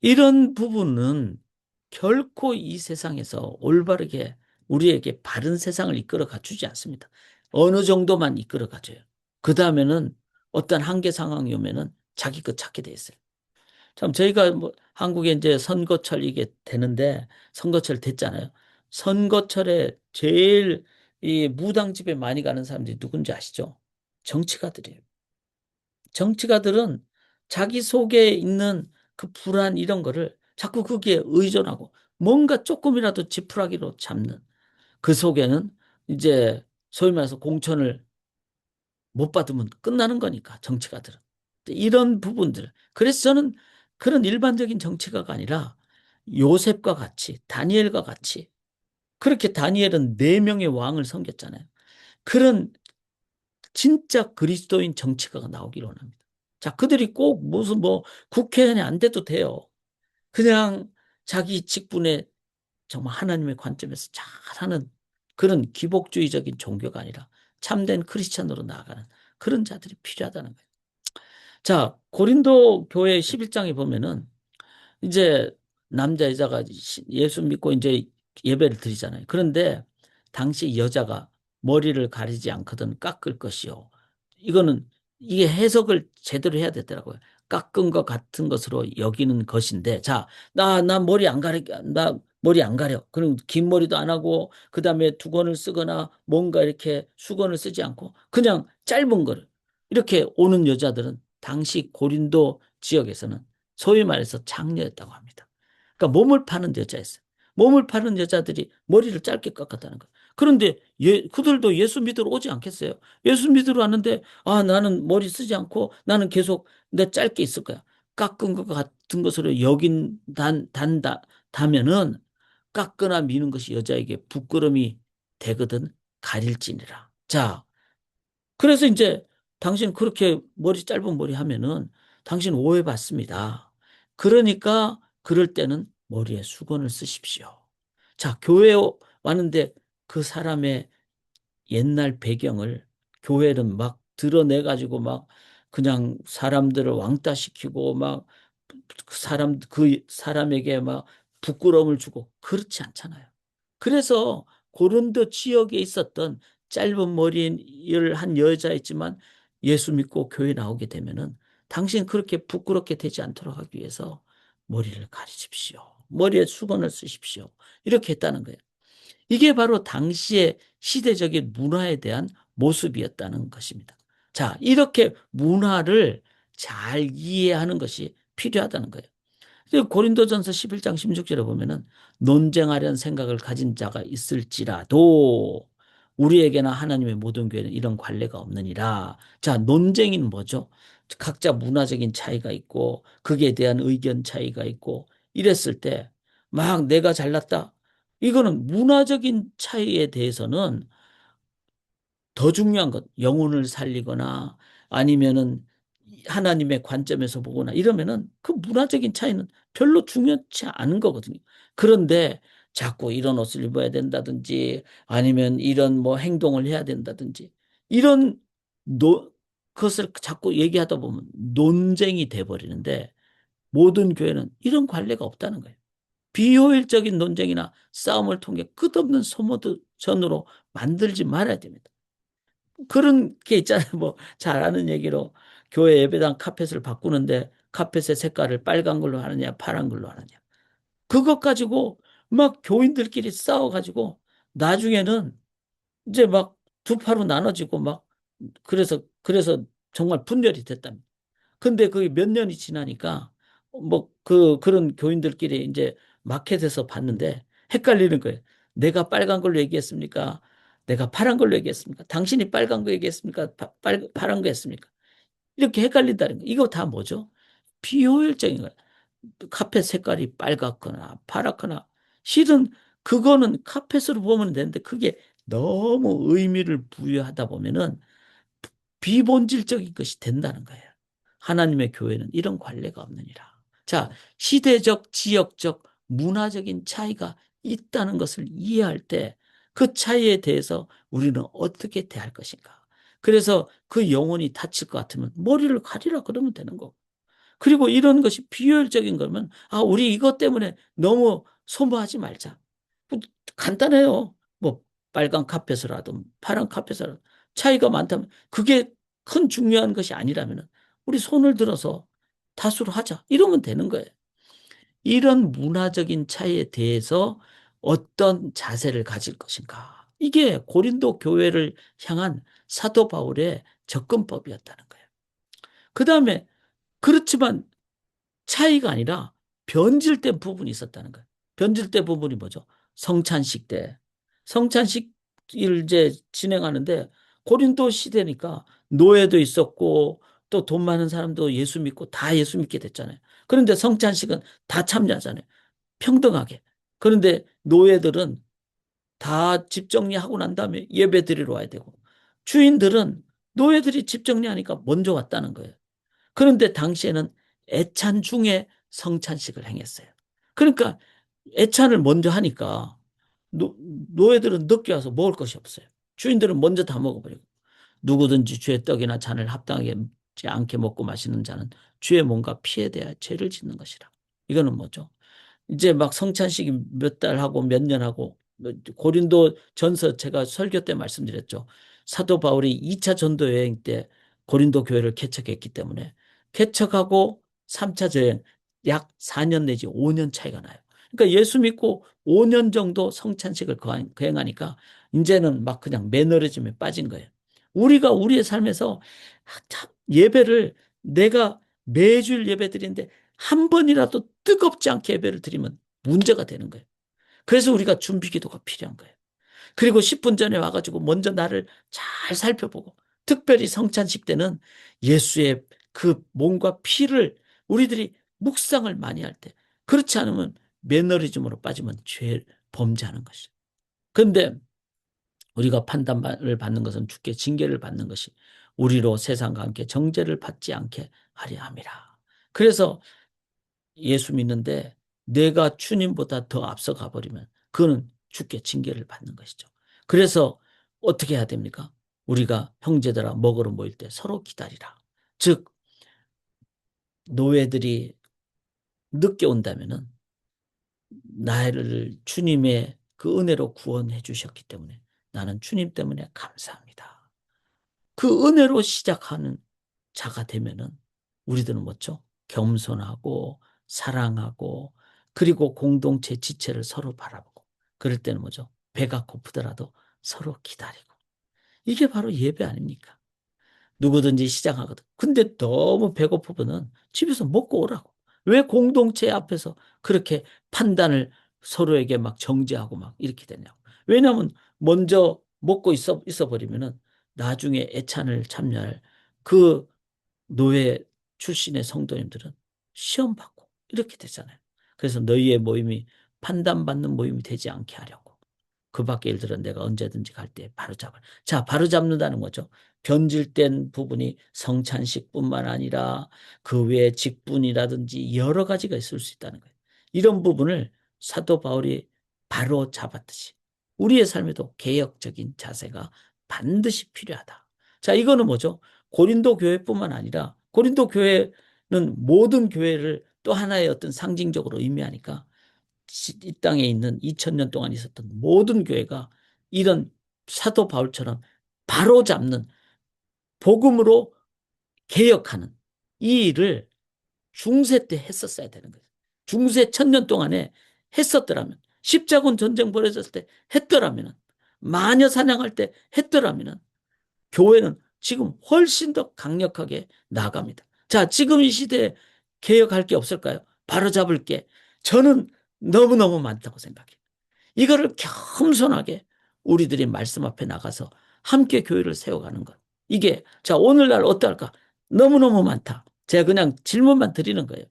이런 부분은 결코 이 세상에서 올바르게 우리에게 바른 세상을 이끌어 가주지 않습니다. 어느 정도만 이끌어 가줘요. 그 다음에는 어떤 한계 상황이 오면은 자기 것 찾게 돼 있어요. 참 저희가 뭐 한국에 이제 선거철 이게 되는데 선거철 됐잖아요. 선거철에 제일 이 무당 집에 많이 가는 사람들이 누군지 아시죠? 정치가들이에요. 정치가들은 자기 속에 있는 그 불안 이런 거를 자꾸 거기에 의존하고 뭔가 조금이라도 지푸라기로 잡는 그 속에는 이제 소위 말해서 공천을 못 받으면 끝나는 거니까 정치가들은. 이런 부분들. 그래서 저는 그런 일반적인 정치가가 아니라 요셉과 같이 다니엘과 같이 그렇게 다니엘은 네 명의 왕을 섬겼잖아요. 그런 진짜 그리스도인 정치가가 나오기를 원합니다. 자, 그들이 꼭 무슨 뭐 국회의원이 안 돼도 돼요. 그냥 자기 직분에 정말 하나님의 관점에서 잘하는 그런 기복주의적인 종교가 아니라 참된 크리스찬으로 나아가는 그런 자들이 필요하다는 거예요. 자, 고린도 교회 11장에 보면은 이제 남자 여자가 예수 믿고 이제 예배를 드리잖아요. 그런데 당시 여자가 머리를 가리지 않거든 깎을 것이요. 이거는 이게 해석을 제대로 해야 되더라고요. 깎은 것 같은 것으로 여기는 것인데, 자, 나 머리 안 가려, 나 머리 안 가려. 그럼 긴 머리도 안 하고, 그 다음에 두건을 쓰거나 뭔가 이렇게 수건을 쓰지 않고, 그냥 짧은 거를. 이렇게 오는 여자들은 당시 고린도 지역에서는 소위 말해서 장녀였다고 합니다. 그러니까 몸을 파는 여자였어요. 몸을 파는 여자들이 머리를 짧게 깎았다는 거예요. 그런데 그들도 예수 믿으러 오지 않겠어요? 예수 믿으러 왔는데 나는 머리 쓰지 않고 나는 계속 내 짧게 있을 거야. 깎은 것 같은 것으로 다면은 깎거나 미는 것이 여자에게 부끄러움이 되거든 가릴지니라. 자, 그래서 이제 당신 그렇게 머리 짧은 머리 하면은 당신 오해받습니다. 그러니까 그럴 때는 머리에 수건을 쓰십시오. 자, 교회에 왔는데 그 사람의 옛날 배경을 교회는 막 드러내가지고 막 그냥 사람들을 왕따시키고 막 그 사람에게 막 부끄러움을 주고 그렇지 않잖아요. 그래서 고린도 지역에 있었던 짧은 머리를 한 여자였지만 예수 믿고 교회 나오게 되면은 당신 그렇게 부끄럽게 되지 않도록 하기 위해서 머리를 가리십시오. 머리에 수건을 쓰십시오. 이렇게 했다는 거예요. 이게 바로 당시의 시대적인 문화에 대한 모습이었다는 것입니다. 자, 이렇게 문화를 잘 이해하는 것이 필요하다는 거예요. 고린도전서 11장 16절에 보면은 논쟁하려는 생각을 가진 자가 있을지라도 우리에게나 하나님의 모든 교회는 이런 관례가 없느니라. 자, 논쟁인 뭐죠? 각자 문화적인 차이가 있고 거기에 대한 의견 차이가 있고 이랬을 때 막 내가 잘났다. 이거는 문화적인 차이에 대해서는 더 중요한 것, 영혼을 살리거나 아니면은 하나님의 관점에서 보거나 이러면은 그 문화적인 차이는 별로 중요치 않은 거거든요. 그런데 자꾸 이런 옷을 입어야 된다든지 아니면 이런 뭐 행동을 해야 된다든지 이런 노, 그것을 자꾸 얘기하다 보면 논쟁이 돼버리는데 모든 교회는 이런 관례가 없다는 거예요. 비효율적인 논쟁이나 싸움을 통해 끝없는 소모전으로 만들지 말아야 됩니다. 그런 게 있잖아요. 뭐, 잘 아는 얘기로 교회 예배당 카펫을 바꾸는데 카펫의 색깔을 빨간 걸로 하느냐, 파란 걸로 하느냐. 그것 가지고 막 교인들끼리 싸워가지고 나중에는 이제 막 두 파로 나눠지고 막 그래서 정말 분열이 됐답니다. 근데 그게 몇 년이 지나니까 뭐 그런 교인들끼리 이제 마켓에서 봤는데 헷갈리는 거예요. 내가 빨간 걸로 얘기했습니까? 내가 파란 걸로 얘기했습니까? 당신이 빨간 거 얘기했습니까? 파란 거 했습니까? 이렇게 헷갈린다는 거. 이거 다 뭐죠? 비효율적인 거예요. 카펫 색깔이 빨갛거나 파랗거나 실은 그거는 카펫으로 보면 되는데 그게 너무 의미를 부여하다 보면은 비본질적인 것이 된다는 거예요. 하나님의 교회는 이런 관례가 없느니라. 자, 시대적, 지역적, 문화적인 차이가 있다는 것을 이해할 때 그 차이에 대해서 우리는 어떻게 대할 것인가. 그래서 그 영혼이 다칠 것 같으면 머리를 가리라 그러면 되는 거고. 그리고 이런 것이 비효율적인 거면, 우리 이것 때문에 너무 소모하지 말자. 뭐 간단해요. 뭐, 빨간 카펫을 하든 파란 카펫을 하든 차이가 많다면 그게 큰 중요한 것이 아니라면 우리 손을 들어서 다수로 하자. 이러면 되는 거예요. 이런 문화적인 차이에 대해서 어떤 자세를 가질 것인가. 이게 고린도 교회를 향한 사도 바울의 접근법이었다는 거예요. 그 다음에 그렇지만 차이가 아니라 변질된 부분이 있었다는 거예요. 변질된 부분이 뭐죠? 성찬식 때. 성찬식을 이제 진행하는데 고린도 시대니까 노예도 있었고 또 돈 많은 사람도 예수 믿고 다 예수 믿게 됐잖아요. 그런데 성찬식은 다 참여하잖아요. 평등하게. 그런데 노예들은 다 집 정리하고 난 다음에 예배 드리러 와야 되고 주인들은 노예들이 집 정리하니까 먼저 왔다는 거예요. 그런데 당시에는 애찬 중에 성찬식을 행했어요. 그러니까 애찬을 먼저 하니까 노예들은 늦게 와서 먹을 것이 없어요. 주인들은 먼저 다 먹어버리고 누구든지 주의 떡이나 잔을 합당하지 않게 먹고 마시는 자는 주의 몸과 피에 대하여 죄를 짓는 것이라. 이거는 뭐죠? 이제 막 성찬식이 몇 달 하고 몇 년 하고 고린도 전서 제가 설교 때 말씀드렸죠. 사도 바울이 2차 전도 여행 때 고린도 교회를 개척했기 때문에 개척하고 3차 여행 약 4년 내지 5년 차이가 나요. 그러니까 예수 믿고 5년 정도 성찬식을 거행하니까 이제는 막 그냥 매너리즘에 빠진 거예요. 우리가 우리의 삶에서 예배를 내가 매주일 예배 드리는데 한 번이라도 뜨겁지 않게 예배를 드리면 문제가 되는 거예요. 그래서 우리가 준비 기도가 필요한 거예요. 그리고 10분 전에 와가지고 먼저 나를 잘 살펴보고 특별히 성찬식 때는 예수의 그 몸과 피를 우리들이 묵상을 많이 할 때 그렇지 않으면 매너리즘으로 빠지면 범죄하는 것이죠. 그런데 우리가 판단을 받는 것은 주께 징계를 받는 것이 우리로 세상과 함께 정죄를 받지 않게 하려 함이라. 그래서 예수 믿는데 내가 주님보다 더 앞서가 버리면 그는 주께 징계를 받는 것이죠. 그래서 어떻게 해야 됩니까? 우리가 형제들아 먹으러 모일 때 서로 기다리라. 즉 노예들이 늦게 온다면은 나를 주님의 그 은혜로 구원해 주셨기 때문에 나는 주님 때문에 감사합니다. 그 은혜로 시작하는 자가 되면은 우리들은 뭐죠? 겸손하고 사랑하고 그리고 공동체 지체를 서로 바라보고 그럴 때는 뭐죠? 배가 고프더라도 서로 기다리고 이게 바로 예배 아닙니까? 누구든지 시작하거든. 근데 너무 배고프면은 집에서 먹고 오라고. 왜 공동체 앞에서 그렇게 판단을 서로에게 막 정죄하고 막 이렇게 되냐고. 왜냐하면 먼저 먹고 있어 버리면은 나중에 애찬을 참여할 그 노예 출신의 성도님들은 시험 받고 이렇게 되잖아요. 그래서 너희의 모임이 판단받는 모임이 되지 않게 하려고. 그 밖에 일들은 내가 언제든지 갈 때 바로잡을. 자, 바로잡는다는 거죠. 변질된 부분이 성찬식뿐만 아니라 그 외에 직분이라든지 여러 가지가 있을 수 있다는 거예요. 이런 부분을 사도 바울이 바로 잡았듯이 우리의 삶에도 개혁적인 자세가 반드시 필요하다. 자, 이거는 뭐죠? 고린도 교회뿐만 아니라 고린도 교회는 모든 교회를 또 하나의 어떤 상징적으로 의미하니까 이 땅에 있는 2000년 동안 있었던 모든 교회가 이런 사도 바울처럼 바로 잡는 복음으로 개혁하는 이 일을 중세 때 했었어야 되는 거예요. 중세 1000년 동안에 했었더라면 십자군 전쟁 벌어졌을 때 했더라면 마녀 사냥할 때 했더라면 교회는 지금 훨씬 더 강력하게 나갑니다. 자, 지금 이 시대에 개혁할 게 없을까요? 바로잡을 게 저는 너무너무 많다고 생각해요. 이거를 겸손하게 우리들이 말씀 앞에 나가서 함께 교회를 세워가는 것. 이게 자 오늘날 어떨까? 너무너무 많다. 제가 그냥 질문만 드리는 거예요.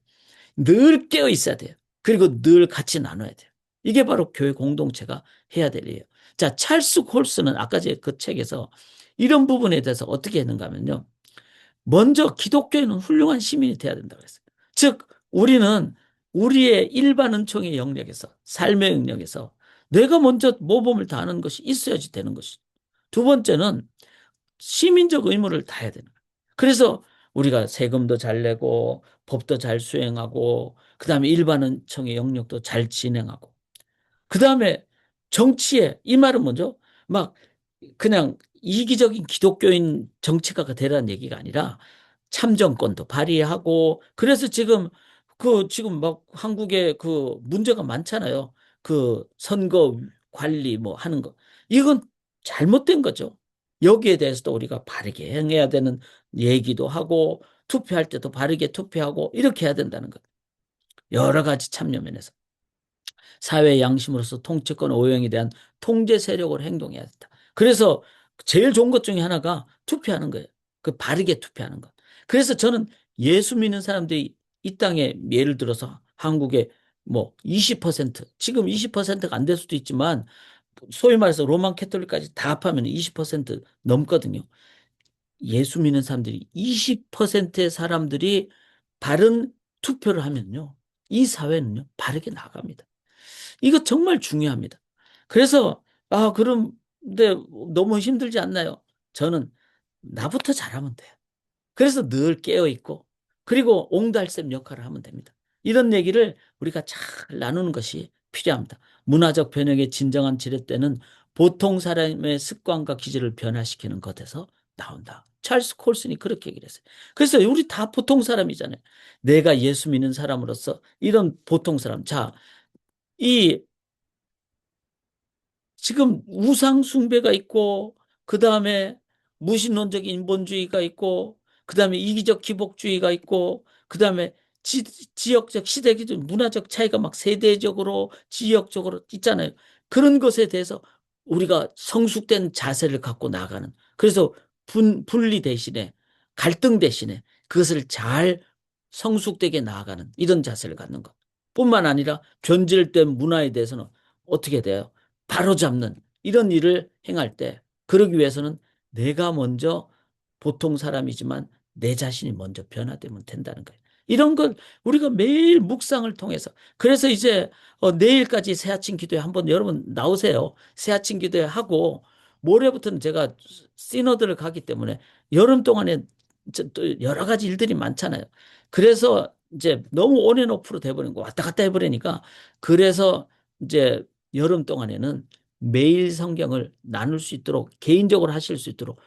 늘 깨어 있어야 돼요. 그리고 늘 같이 나눠야 돼요. 이게 바로 교회 공동체가 해야 될 일이에요. 자, 찰스 콜스는 아까 제 그 책에서 이런 부분에 대해서 어떻게 했는가 하면요. 먼저 기독교인은 훌륭한 시민이 돼야 된다고 했어요. 즉, 우리는 우리의 일반 은총의 영역에서, 삶의 영역에서 내가 먼저 모범을 다하는 것이 있어야지 되는 것이. 두 번째는 시민적 의무를 다해야 되는 거예요. 그래서 우리가 세금도 잘 내고 법도 잘 수행하고 그다음에 일반 은총의 영역도 잘 진행하고 그다음에 정치에 이 말은 뭐죠? 막 그냥 이기적인 기독교인 정치가가 되라는 얘기가 아니라 참정권도 발휘하고 그래서 지금 막 한국에 그 문제가 많잖아요. 그 선거 관리 뭐 하는 거. 이건 잘못된 거죠. 여기에 대해서도 우리가 바르게 행해야 되는 얘기도 하고 투표할 때도 바르게 투표하고 이렇게 해야 된다는 것. 여러 가지 참여 면에서. 사회 양심으로서 통치권 오용에 대한 통제 세력으로 행동해야 된다. 그래서 제일 좋은 것 중에 하나가 투표하는 거예요. 그 바르게 투표하는 것. 그래서 저는 예수 믿는 사람들이 이 땅에 예를 들어서 한국에 뭐 20%, 지금 20%가 안 될 수도 있지만 소위 말해서 로만 캐톨릭까지 다 합하면 20% 넘거든요. 예수 믿는 사람들이 20%의 사람들이 바른 투표를 하면요. 이 사회는요. 바르게 나갑니다. 이거 정말 중요합니다. 그래서 그런데 너무 힘들지 않나요? 저는 나부터 잘하면 돼요. 그래서 늘 깨어 있고 그리고 옹달샘 역할을 하면 됩니다. 이런 얘기를 우리가 잘 나누는 것이 필요합니다. 문화적 변형의 진정한 지렛대는 보통 사람의 습관과 기질을 변화시키는 것에서 나온다. 찰스 콜슨이 그렇게 얘기를 했어요. 그래서 우리 다 보통 사람이잖아요. 내가 예수 믿는 사람으로서 이런 보통 사람. 자, 이 지금 우상 숭배가 있고 그다음에 무신론적 인본주의가 있고 그다음에 이기적 기복주의가 있고 그다음에 지역적 시대적 문화적 차이가 막 세대적으로 지역적으로 있잖아요. 그런 것에 대해서 우리가 성숙된 자세를 갖고 나가는 그래서 분리 대신에 갈등 대신에 그것을 잘 성숙되게 나아가는 이런 자세를 갖는 것 뿐만 아니라 변질된 문화에 대해서는 어떻게 돼요? 바로잡는 이런 일을 행할 때 그러기 위해서는 내가 먼저 보통 사람이지만 내 자신이 먼저 변화되면 된다는 거예요. 이런 걸 우리가 매일 묵상을 통해서 그래서 이제 내일까지 새아침 기도회 한번 여러분 나오세요. 새아침 기도회 하고 모레부터는 제가 시너드를 가기 때문에 여름 동안에 또 여러 가지 일들이 많잖아요. 그래서 이제 너무 온앤오프로 돼버린 거 왔다 갔다 해버리니까 그래서 이제 여름 동안에는 매일 성경을 나눌 수 있도록 개인적으로 하실 수 있도록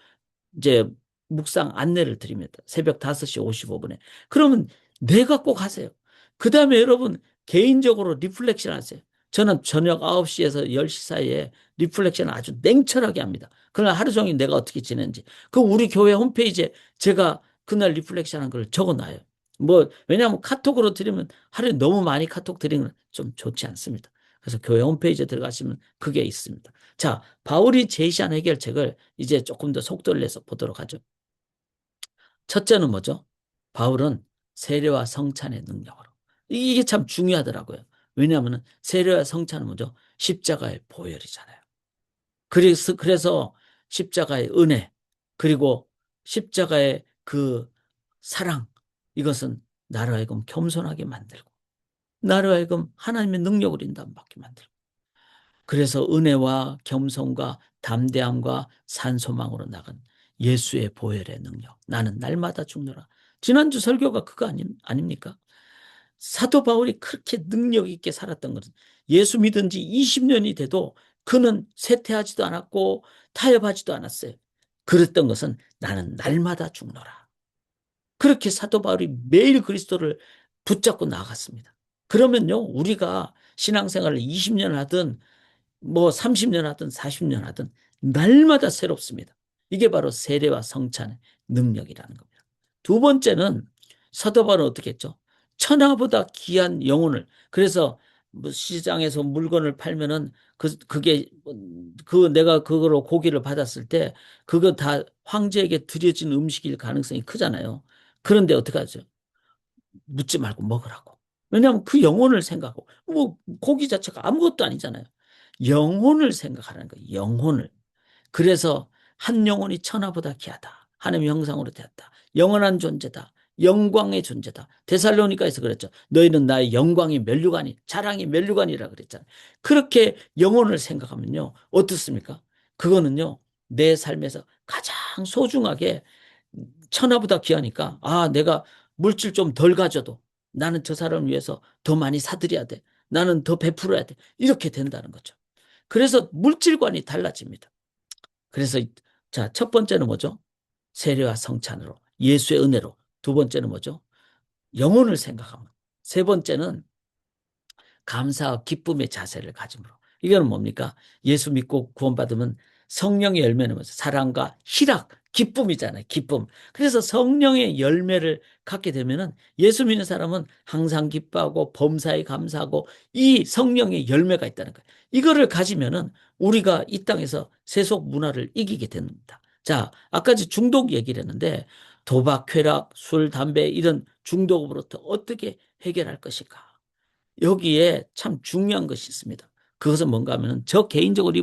이제 묵상 안내를 드립니다. 새벽 5시 55분에. 그러면 내가 꼭 하세요. 그 다음에 여러분 개인적으로 리플렉션 하세요. 저는 저녁 9시에서 10시 사이에 리플렉션을 아주 냉철하게 합니다. 그날 하루 종일 내가 어떻게 지냈는지. 그 우리 교회 홈페이지에 제가 그날 리플렉션 한 걸 적어놔요. 뭐 왜냐하면 카톡으로 드리면 하루에 너무 많이 카톡 드리면 좀 좋지 않습니다. 그래서 교회 홈페이지에 들어가시면 그게 있습니다. 자, 바울이 제시한 해결책을 이제 조금 더 속도를 내서 보도록 하죠. 첫째는 뭐죠? 바울은 세례와 성찬의 능력으로. 이게 참 중요하더라고요. 왜냐하면 세례와 성찬은 뭐죠? 십자가의 보혈이잖아요. 그래서 십자가의 은혜, 그리고 십자가의 그 사랑, 이것은 나로 하여금 겸손하게 만들고, 나로 하여금 하나님의 능력을 인도받게 만들고, 그래서 은혜와 겸손과 담대함과 산소망으로 나간 예수의 보혈의 능력. 나는 날마다 죽노라. 지난주 설교가 그거 아닙니까? 사도 바울이 그렇게 능력 있게 살았던 것은 예수 믿은 지 20년이 돼도 그는 쇠퇴하지도 않았고 타협하지도 않았어요. 그랬던 것은 나는 날마다 죽노라. 그렇게 사도 바울이 매일 그리스도를 붙잡고 나아갔습니다. 그러면요, 우리가 신앙생활을 20년 하든 뭐 30년 하든 40년 하든 날마다 새롭습니다. 이게 바로 세례와 성찬의 능력이라는 겁니다. 두 번째는 사도 바울은 어떻게 했죠? 천하보다 귀한 영혼을 그래서 뭐 시장에서 물건을 팔면은 그게 그 내가 그거로 고기를 받았을 때 그거 다 황제에게 드려진 음식일 가능성이 크잖아요. 그런데 어떻게 하죠? 묻지 말고 먹으라고. 왜냐하면 그 영혼을 생각하고 뭐 고기 자체가 아무것도 아니잖아요. 영혼을 생각하라는 거예요. 영혼을. 그래서 한 영혼이 천하보다 귀하다. 하나님의 형상으로 되었다. 영원한 존재다. 영광의 존재다. 데살로니가에서 그랬죠. 너희는 나의 영광이 면류관이 자랑이 면류관이라 그랬잖아요. 그렇게 영혼을 생각하면요. 어떻습니까? 그거는요. 내 삶에서 가장 소중하게 천하보다 귀하니까 내가 물질 좀 덜 가져도 나는 저 사람을 위해서 더 많이 사드려야 돼. 나는 더 베풀어야 돼. 이렇게 된다는 거죠. 그래서 물질관이 달라집니다. 그래서 자, 첫 번째는 뭐죠? 세례와 성찬으로 예수의 은혜로. 두 번째는 뭐죠? 영혼을 생각하면. 세 번째는 감사와 기쁨의 자세를 가짐으로. 이거는 뭡니까? 예수 믿고 구원받으면 성령의 열매는 뭐죠? 사랑과 희락, 기쁨이잖아요. 기쁨. 그래서 성령의 열매를 갖게 되면은 예수 믿는 사람은 항상 기뻐하고 범사에 감사하고 이 성령의 열매가 있다는 거예요. 이거를 가지면은 우리가 이 땅에서 세속 문화를 이기게 됩니다. 자, 아까 중독 얘기를 했는데 도박, 쾌락, 술, 담배 이런 중독으로부터 어떻게 해결할 것인가? 여기에 참 중요한 것이 있습니다. 그것은 뭔가 하면은 저 개인적으로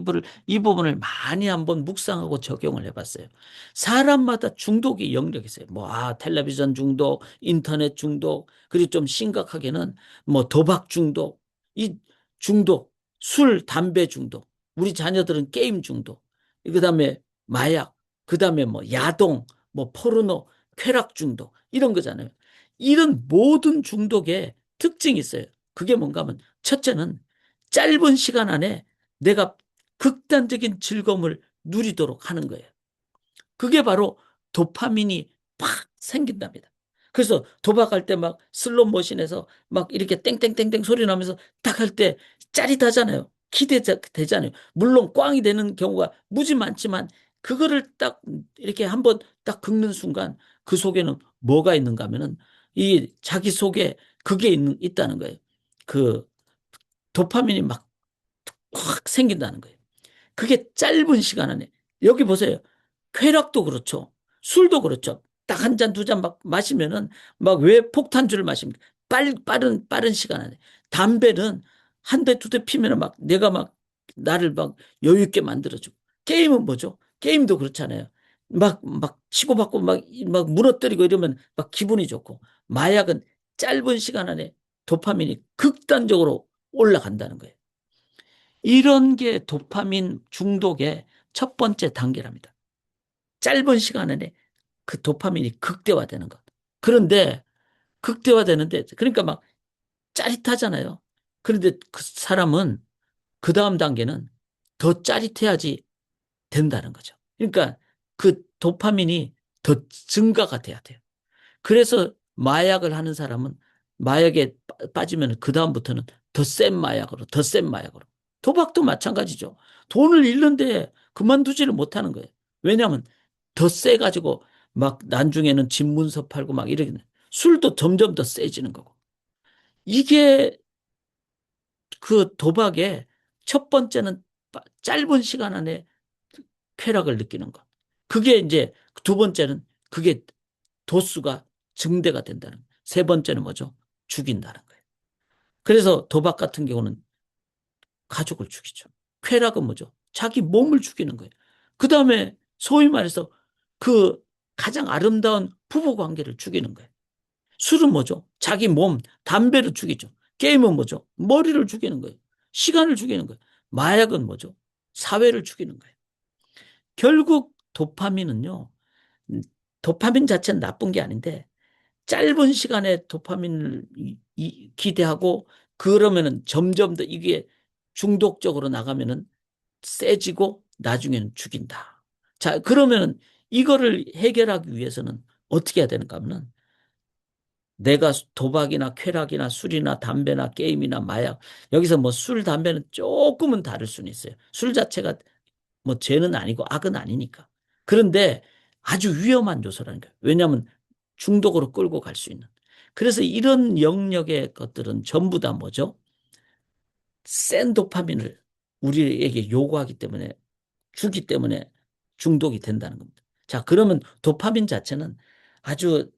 이 부분을 많이 한번 묵상하고 적용을 해봤어요. 사람마다 중독이 영역이 있어요. 뭐, 텔레비전 중독, 인터넷 중독, 그리고 좀 심각하게는 뭐 도박 중독, 이 중독, 술, 담배 중독, 우리 자녀들은 게임 중독, 그 다음에 마약, 그 다음에 뭐 야동, 뭐 포르노, 쾌락 중독, 이런 거잖아요. 이런 모든 중독에 특징이 있어요. 그게 뭔가 하면 첫째는 짧은 시간 안에 내가 극단적인 즐거움을 누리도록 하는 거예요. 그게 바로 도파민이 팍 생긴답니다. 그래서 도박할 때 막 슬롯 머신에서 막 이렇게 땡땡땡땡 소리 나면서 딱 할 때 짜릿하잖아요. 기대되잖아요. 물론 꽝이 되는 경우가 무지 많지만 그거를 딱 이렇게 한번 딱 긁는 순간 그 속에는 뭐가 있는가 하면은 이 자기 속에 그게 있다는 거예요. 그 도파민이 막 확 생긴다는 거예요. 그게 짧은 시간 안에. 여기 보세요. 쾌락도 그렇죠. 술도 그렇죠. 딱 한 잔, 두 잔 막 마시면은 막 왜 폭탄주를 마십니까? 빠른 시간 안에. 담배는 한 대, 두 대 피면은 막 내가 막 나를 막 여유 있게 만들어주고. 게임은 뭐죠? 게임도 그렇잖아요. 막 치고받고 막 무너뜨리고 이러면 막 기분이 좋고. 마약은 짧은 시간 안에 도파민이 극단적으로 올라간다는 거예요. 이런 게 도파민 중독의 첫 번째 단계랍니다. 짧은 시간 안에 그 도파민이 극대화되는 것. 그런데 극대화되는데 그러니까 막 짜릿하잖아요. 그런데 그 사람은 그 다음 단계는 더 짜릿해야지 된다는 거죠. 그러니까 그 도파민이 더 증가가 돼야 돼요. 그래서 마약을 하는 사람은 마약에 빠지면 그다음부터는 더 센 마약으로, 더 센 마약으로. 도박도 마찬가지죠. 돈을 잃는데 그만두지를 못하는 거예요. 왜냐하면 더 세가지고 막 나중에는 집문서 팔고 막 이러게 돼. 술도 점점 더 세지는 거고. 이게 그 도박의 첫 번째는 짧은 시간 안에 쾌락을 느끼는 것. 그게 이제 두 번째는 그게 도수가 증대가 된다는 거예요. 세 번째는 뭐죠? 죽인다는 거예요. 그래서 도박 같은 경우는 가족을 죽이죠. 쾌락은 뭐죠? 자기 몸을 죽이는 거예요. 그 다음에 소위 말해서 그 가장 아름다운 부부 관계를 죽이는 거예요. 술은 뭐죠? 자기 몸, 담배를 죽이죠. 게임은 뭐죠? 머리를 죽이는 거예요. 시간을 죽이는 거예요. 마약은 뭐죠? 사회를 죽이는 거예요. 결국 도파민은요, 도파민 자체는 나쁜 게 아닌데 짧은 시간에 도파민을 기대하고 그러면은 점점 더 이게 중독적으로 나가면은 세지고 나중에는 죽인다. 자, 그러면은 이거를 해결하기 위해서는 어떻게 해야 되는가 하면은 내가 도박이나 쾌락이나 술이나 담배나 게임이나 마약 여기서 뭐 술, 담배는 조금은 다를 수는 있어요. 술 자체가 뭐 죄는 아니고 악은 아니니까. 그런데 아주 위험한 요소라는 거예요. 왜냐하면 중독으로 끌고 갈 수 있는. 그래서 이런 영역의 것들은 전부 다 뭐죠? 센 도파민을 우리에게 요구하기 때문에 주기 때문에 중독이 된다는 겁니다. 자, 그러면 도파민 자체는 아주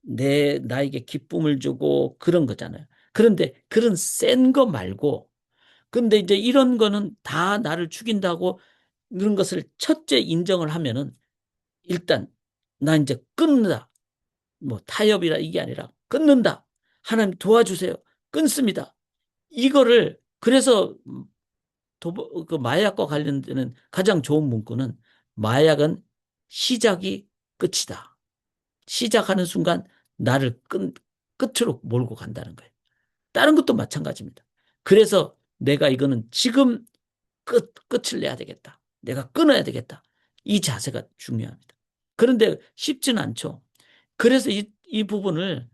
나에게 기쁨을 주고 그런 거잖아요. 그런데 그런 센 거 말고 근데 이제 이런 거는 다 나를 죽인다고 그런 것을 첫째 인정을 하면은 일단 나 이제 끊는다. 뭐 타협이라 이게 아니라 끊는다. 하나님 도와주세요. 끊습니다. 이거를 그래서 그 마약과 관련되는 가장 좋은 문구는 마약은 시작이 끝이다. 시작하는 순간 나를 끝으로 몰고 간다는 거예요. 다른 것도 마찬가지입니다. 그래서 내가 이거는 지금 끝을 내야 되겠다. 내가 끊어야 되겠다. 이 자세가 중요합니다. 그런데 쉽지는 않죠. 그래서 이 부분을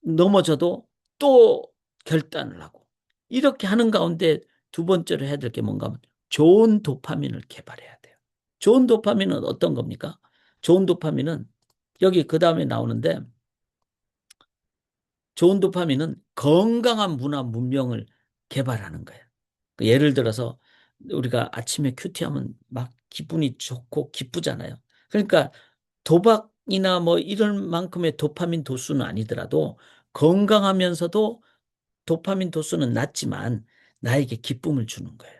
넘어져도 또 결단을 하고 이렇게 하는 가운데 두 번째로 해야 될 게 뭔가 하면 좋은 도파민을 개발해야 돼요. 좋은 도파민은 어떤 겁니까? 좋은 도파민은 여기 그 다음에 나오는데 좋은 도파민은 건강한 문화 문명을 개발하는 거예요. 예를 들어서 우리가 아침에 큐티하면 막 기분이 좋고 기쁘잖아요. 그러니까 도박이나 뭐 이런 만큼의 도파민 도수는 아니더라도 건강하면서도 도파민 도수는 낮지만 나에게 기쁨을 주는 거예요.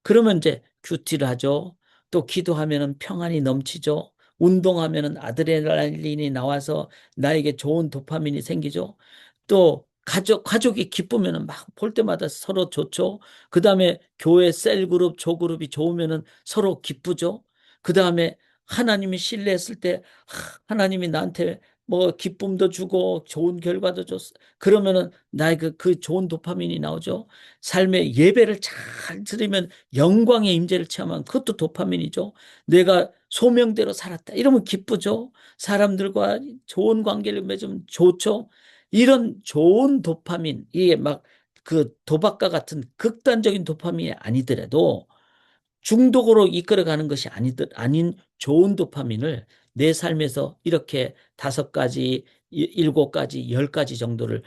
그러면 이제 큐티를 하죠. 또 기도하면은 평안이 넘치죠. 운동하면은 아드레날린이 나와서 나에게 좋은 도파민이 생기죠. 또 가족이 기쁘면은 막 볼 때마다 서로 좋죠. 그 다음에 교회 셀그룹, 조그룹이 좋으면은 서로 기쁘죠. 그 다음에 하나님이 신뢰했을 때 하나님이 나한테 뭐 기쁨도 주고 좋은 결과도 줬어. 그러면은 나의 그 좋은 도파민이 나오죠. 삶의 예배를 잘 드리면 영광의 임재를 체험한 그것도 도파민이죠. 내가 소명대로 살았다. 이러면 기쁘죠. 사람들과 좋은 관계를 맺으면 좋죠. 이런 좋은 도파민, 이게 막 그 도박과 같은 극단적인 도파민이 아니더라도 중독으로 이끌어가는 것이 아닌 좋은 도파민을 내 삶에서 이렇게 5가지, 7가지, 10가지 정도를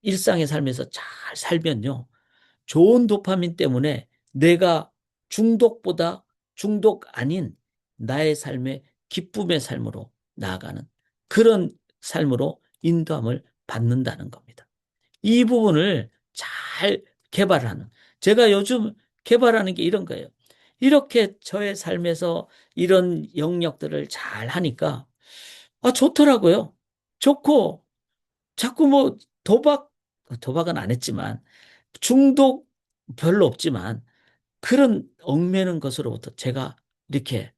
일상의 삶에서 잘 살면요. 좋은 도파민 때문에 내가 중독보다 중독 아닌 나의 삶의 기쁨의 삶으로 나아가는 그런 삶으로 인도함을 받는다는 겁니다. 이 부분을 잘 개발하는, 제가 요즘 개발하는 게 이런 거예요. 이렇게 저의 삶에서 이런 영역들을 잘 하니까, 좋더라고요. 좋고, 자꾸 뭐 도박은 안 했지만, 중독 별로 없지만, 그런 얽매는 것으로부터 제가 이렇게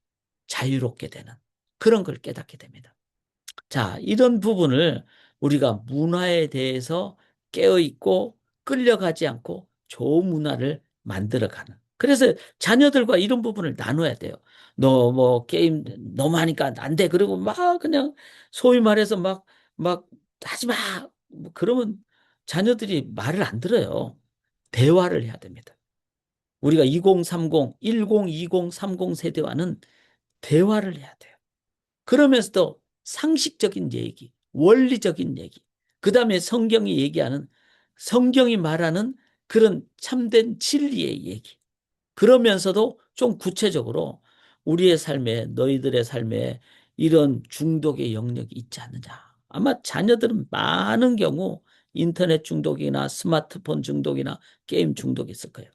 자유롭게 되는 그런 걸 깨닫게 됩니다. 자, 이런 부분을 우리가 문화에 대해서 깨어있고 끌려가지 않고 좋은 문화를 만들어가는. 그래서 자녀들과 이런 부분을 나눠야 돼요. 너 뭐 게임 너무 하니까 안 돼. 그리고 막 그냥 소위 말해서 막 하지 마. 뭐 그러면 자녀들이 말을 안 들어요. 대화를 해야 됩니다. 우리가 2030, 10, 20, 30 세대와는 대화를 해야 돼요. 그러면서도 상식적인 얘기, 원리적인 얘기, 그 다음에 성경이 말하는 그런 참된 진리의 얘기. 그러면서도 좀 구체적으로 우리의 삶에, 너희들의 삶에 이런 중독의 영역이 있지 않느냐. 아마 자녀들은 많은 경우 인터넷 중독이나 스마트폰 중독이나 게임 중독이 있을 거예요.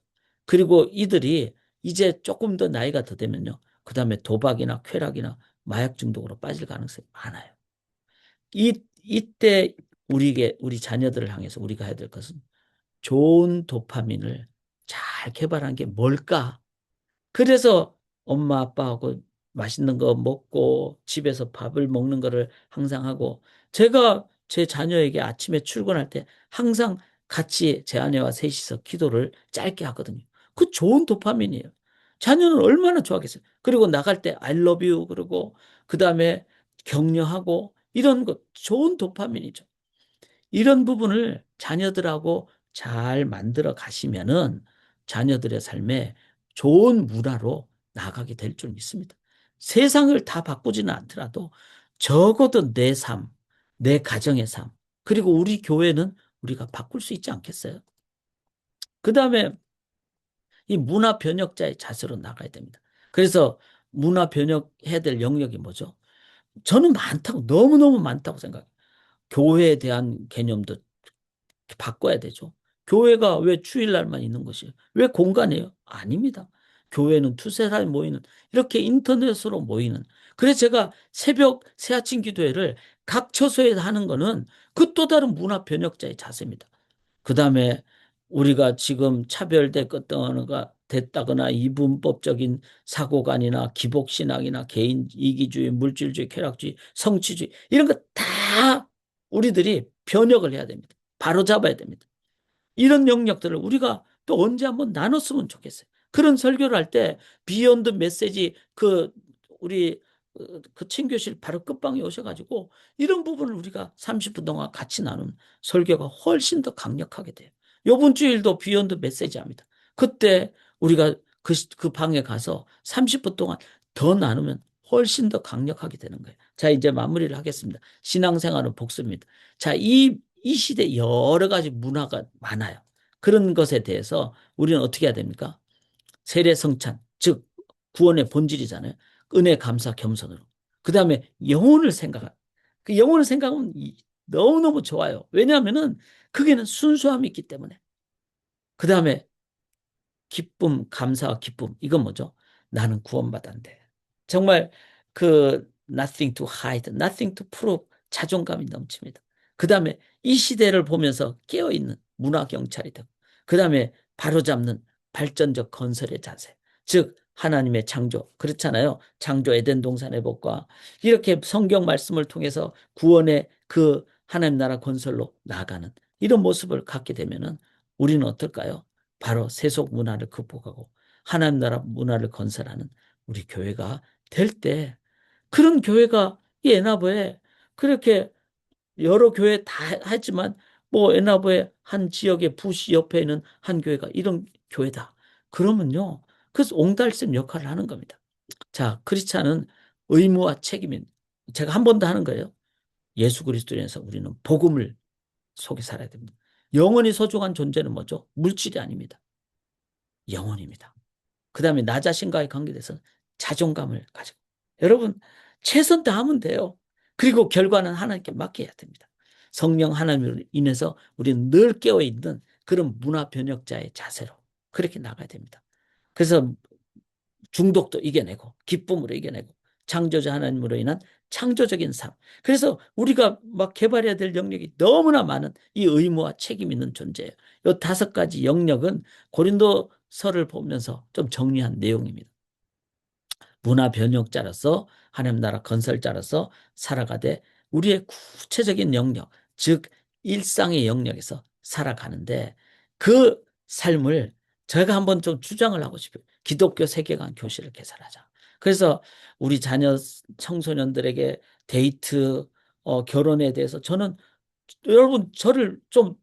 그리고 이들이 이제 조금 더 나이가 더 되면요. 그 다음에 도박이나 쾌락이나 마약 중독으로 빠질 가능성이 많아요. 이때 우리 자녀들을 향해서 우리가 해야 될 것은 좋은 도파민을 잘 개발한 게 뭘까? 그래서 엄마 아빠하고 맛있는 거 먹고 집에서 밥을 먹는 거를 항상 하고 제가 제 자녀에게 아침에 출근할 때 항상 같이 제 아내와 셋이서 기도를 짧게 하거든요. 그 좋은 도파민이에요. 자녀는 얼마나 좋아하겠어요. 그리고 나갈 때 I love you 그러고 그다음에 격려하고 이런 것 좋은 도파민이죠. 이런 부분을 자녀들하고 잘 만들어 가시면은 자녀들의 삶에 좋은 문화로 나가게 될 줄 믿습니다. 세상을 다 바꾸지는 않더라도 적어도 내 삶, 내 가정의 삶, 그리고 우리 교회는 우리가 바꿀 수 있지 않겠어요? 그 다음에 이 문화 변혁자의 자세로 나가야 됩니다. 그래서 문화 변혁해야 될 영역이 뭐죠? 저는 많다고, 너무너무 많다고 생각해요. 교회에 대한 개념도 바꿔야 되죠. 교회가 왜 주일날만 있는 것이에요? 왜 공간이에요? 아닙니다. 교회는 두세 사람이 모이는 이렇게 인터넷으로 모이는 그래서 제가 새벽 새아침 기도회를 각 처소에 하는 거는 그 또 다른 문화 변혁자의 자세입니다. 그다음에 우리가 지금 차별됐거나 됐다거나 이분법적인 사고관이나 기복신앙이나 개인 이기주의, 물질주의, 쾌락주의, 성취주의 이런 거 다 우리들이 변혁을 해야 됩니다. 바로 잡아야 됩니다. 이런 영역들을 우리가 또 언제 한번 나눴으면 좋겠어요. 그런 설교를 할 때 비욘드 메시지 우리 그 친교실 바로 끝방에 오셔가지고 이런 부분을 우리가 30분 동안 같이 나눈 설교가 훨씬 더 강력하게 돼요. 이번 주일도 비욘드 메시지 합니다. 그때 우리가 그 방에 가서 30분 동안 더 나누면 훨씬 더 강력하게 되는 거예요. 자, 이제 마무리를 하겠습니다. 신앙생활은 복습니다. 자, 이 시대 여러 가지 문화가 많아요. 그런 것에 대해서 우리는 어떻게 해야 됩니까? 세례성찬, 즉 구원의 본질이잖아요. 은혜, 감사, 겸손으로. 그 다음에 영혼을 생각하는. 그 영혼을 생각하면 너무너무 좋아요. 왜냐하면은 그게는 순수함이 있기 때문에. 그 다음에 기쁨, 감사와 기쁨. 이건 뭐죠? 나는 구원받았는데. 정말 그 nothing to hide, nothing to prove 자존감이 넘칩니다. 그 다음에 이 시대를 보면서 깨어있는 문화 경찰이 되고, 그 다음에 바로잡는 발전적 건설의 자세. 즉 하나님의 창조. 그렇잖아요. 창조 에덴 동산의 복과 이렇게 성경 말씀을 통해서 구원의 그 하나님 나라 건설로 나아가는 이런 모습을 갖게 되면은 우리는 어떨까요? 바로 세속 문화를 극복하고 하나님 나라 문화를 건설하는 우리 교회가 될 때, 그런 교회가 이 에나브에 그렇게 여러 교회 다 하지만 뭐 에나브의 한 지역의 부시 옆에 있는 한 교회가 이런 교회다. 그러면요. 그래서 옹달샘 역할을 하는 겁니다. 자, 크리스찬은 의무와 책임인, 제가 한 번 더 하는 거예요. 예수 그리스도로 인해서 우리는 복음을 속에 살아야 됩니다. 영원히 소중한 존재는 뭐죠? 물질이 아닙니다. 영혼입니다. 그 다음에 나 자신과의 관계에서 자존감을 가지고. 여러분, 최선 다하면 돼요. 그리고 결과는 하나님께 맡겨야 됩니다. 성령 하나님으로 인해서 우리는 늘 깨어있는 그런 문화 변혁자의 자세로 그렇게 나가야 됩니다. 그래서 중독도 이겨내고 기쁨으로 이겨내고 창조자 하나님으로 인한 창조적인 삶. 그래서 우리가 막 개발해야 될 영역이 너무나 많은 이 의무와 책임 있는 존재예요. 이 다섯 가지 영역은 고린도서를 보면서 좀 정리한 내용입니다. 문화 변혁자로서 하나님 나라 건설자로서 살아가되 우리의 구체적인 영역, 즉 일상의 영역에서 살아가는데 그 삶을 제가 한번 좀 주장을 하고 싶어요. 기독교 세계관 교실을 개설하자. 그래서 우리 자녀 청소년들에게 데이트, 결혼에 대해서 저는 여러분 저를 좀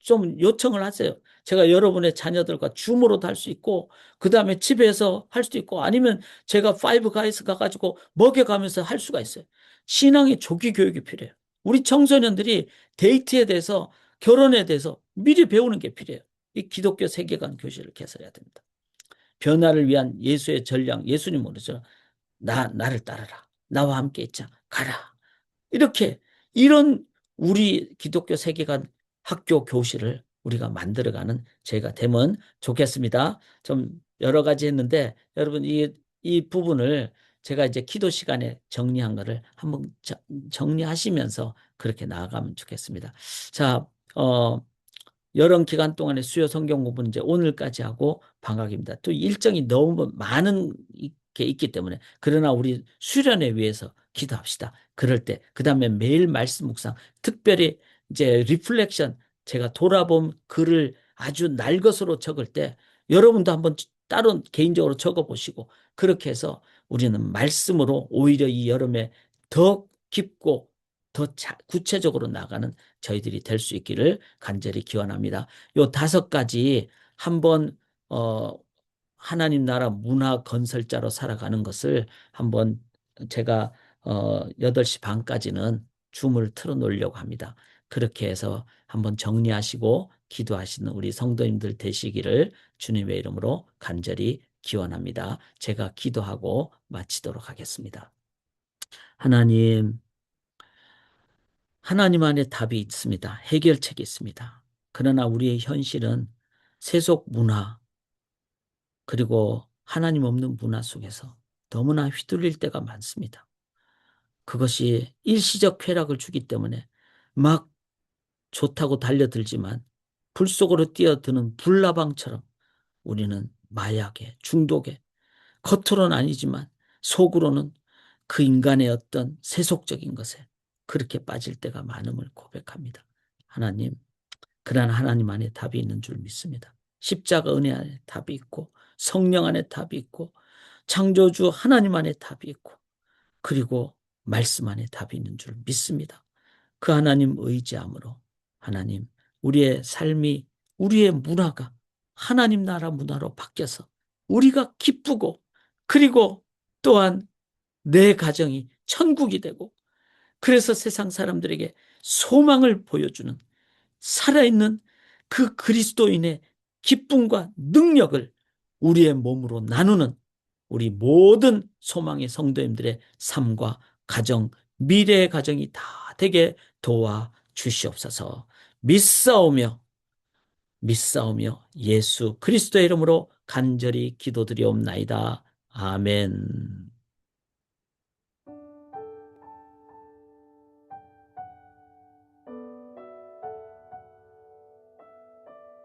요청을 하세요. 제가 여러분의 자녀들과 줌으로도 할 수 있고, 그 다음에 집에서 할 수도 있고, 아니면 제가 파이브 가이스 가가지고 먹여가면서 할 수가 있어요. 신앙의 조기 교육이 필요해요. 우리 청소년들이 데이트에 대해서, 결혼에 대해서 미리 배우는 게 필요해요. 이 기독교 세계관 교실을 개설해야 됩니다. 변화를 위한 예수의 전략, 예수님 모르죠. 나를 따르라. 나와 함께 있자. 가라. 이렇게 이런 우리 기독교 세계관 학교 교실을 우리가 만들어가는 저희가 되면 좋겠습니다. 좀 여러 가지 했는데 여러분 이 부분을 제가 이제 기도 시간에 정리한 거를 한번 정리하시면서 그렇게 나아가면 좋겠습니다. 자, 여름 기간 동안에 수요 성경 공부는 이제 오늘까지 하고 방학입니다. 또 일정이 너무 많은 게 있기 때문에 그러나 우리 수련회 위해서 기도합시다. 그럴 때 그다음에 매일 말씀 묵상, 특별히 이제 리플렉션, 제가 돌아본 글을 아주 날 것으로 적을 때 여러분도 한번 따로 개인적으로 적어 보시고 그렇게 해서 우리는 말씀으로 오히려 이 여름에 더 깊고 더 구체적으로 나가는 저희들이 될 수 있기를 간절히 기원합니다. 요 다섯 가지 한번 하나님 나라 문화 건설자로 살아가는 것을 한번 제가 8시 반까지는 줌을 틀어 놓으려고 합니다. 그렇게 해서 한번 정리하시고 기도하시는 우리 성도님들 되시기를 주님의 이름으로 간절히 기원합니다. 제가 기도하고 마치도록 하겠습니다. 하나님 안에 답이 있습니다. 해결책이 있습니다. 그러나 우리의 현실은 세속 문화, 그리고 하나님 없는 문화 속에서 너무나 휘둘릴 때가 많습니다. 그것이 일시적 쾌락을 주기 때문에 막 좋다고 달려들지만 불 속으로 뛰어드는 불나방처럼 우리는 마약에, 중독에, 겉으로는 아니지만 속으로는 그 인간의 어떤 세속적인 것에 그렇게 빠질 때가 많음을 고백합니다. 하나님, 그러나 하나님 안에 답이 있는 줄 믿습니다. 십자가 은혜 안에 답이 있고 성령 안에 답이 있고 창조주 하나님 안에 답이 있고 그리고 말씀 안에 답이 있는 줄 믿습니다. 그 하나님 의지함으로 하나님 우리의 삶이, 우리의 문화가 하나님 나라 문화로 바뀌어서 우리가 기쁘고 그리고 또한 내 가정이 천국이 되고 그래서 세상 사람들에게 소망을 보여주는 살아있는 그 그리스도인의 기쁨과 능력을 우리의 몸으로 나누는 우리 모든 소망의 성도님들의 삶과 가정, 미래의 가정이 다 되게 도와 주시옵소서. 믿사오며 예수 그리스도의 이름으로 간절히 기도드리옵나이다. 아멘.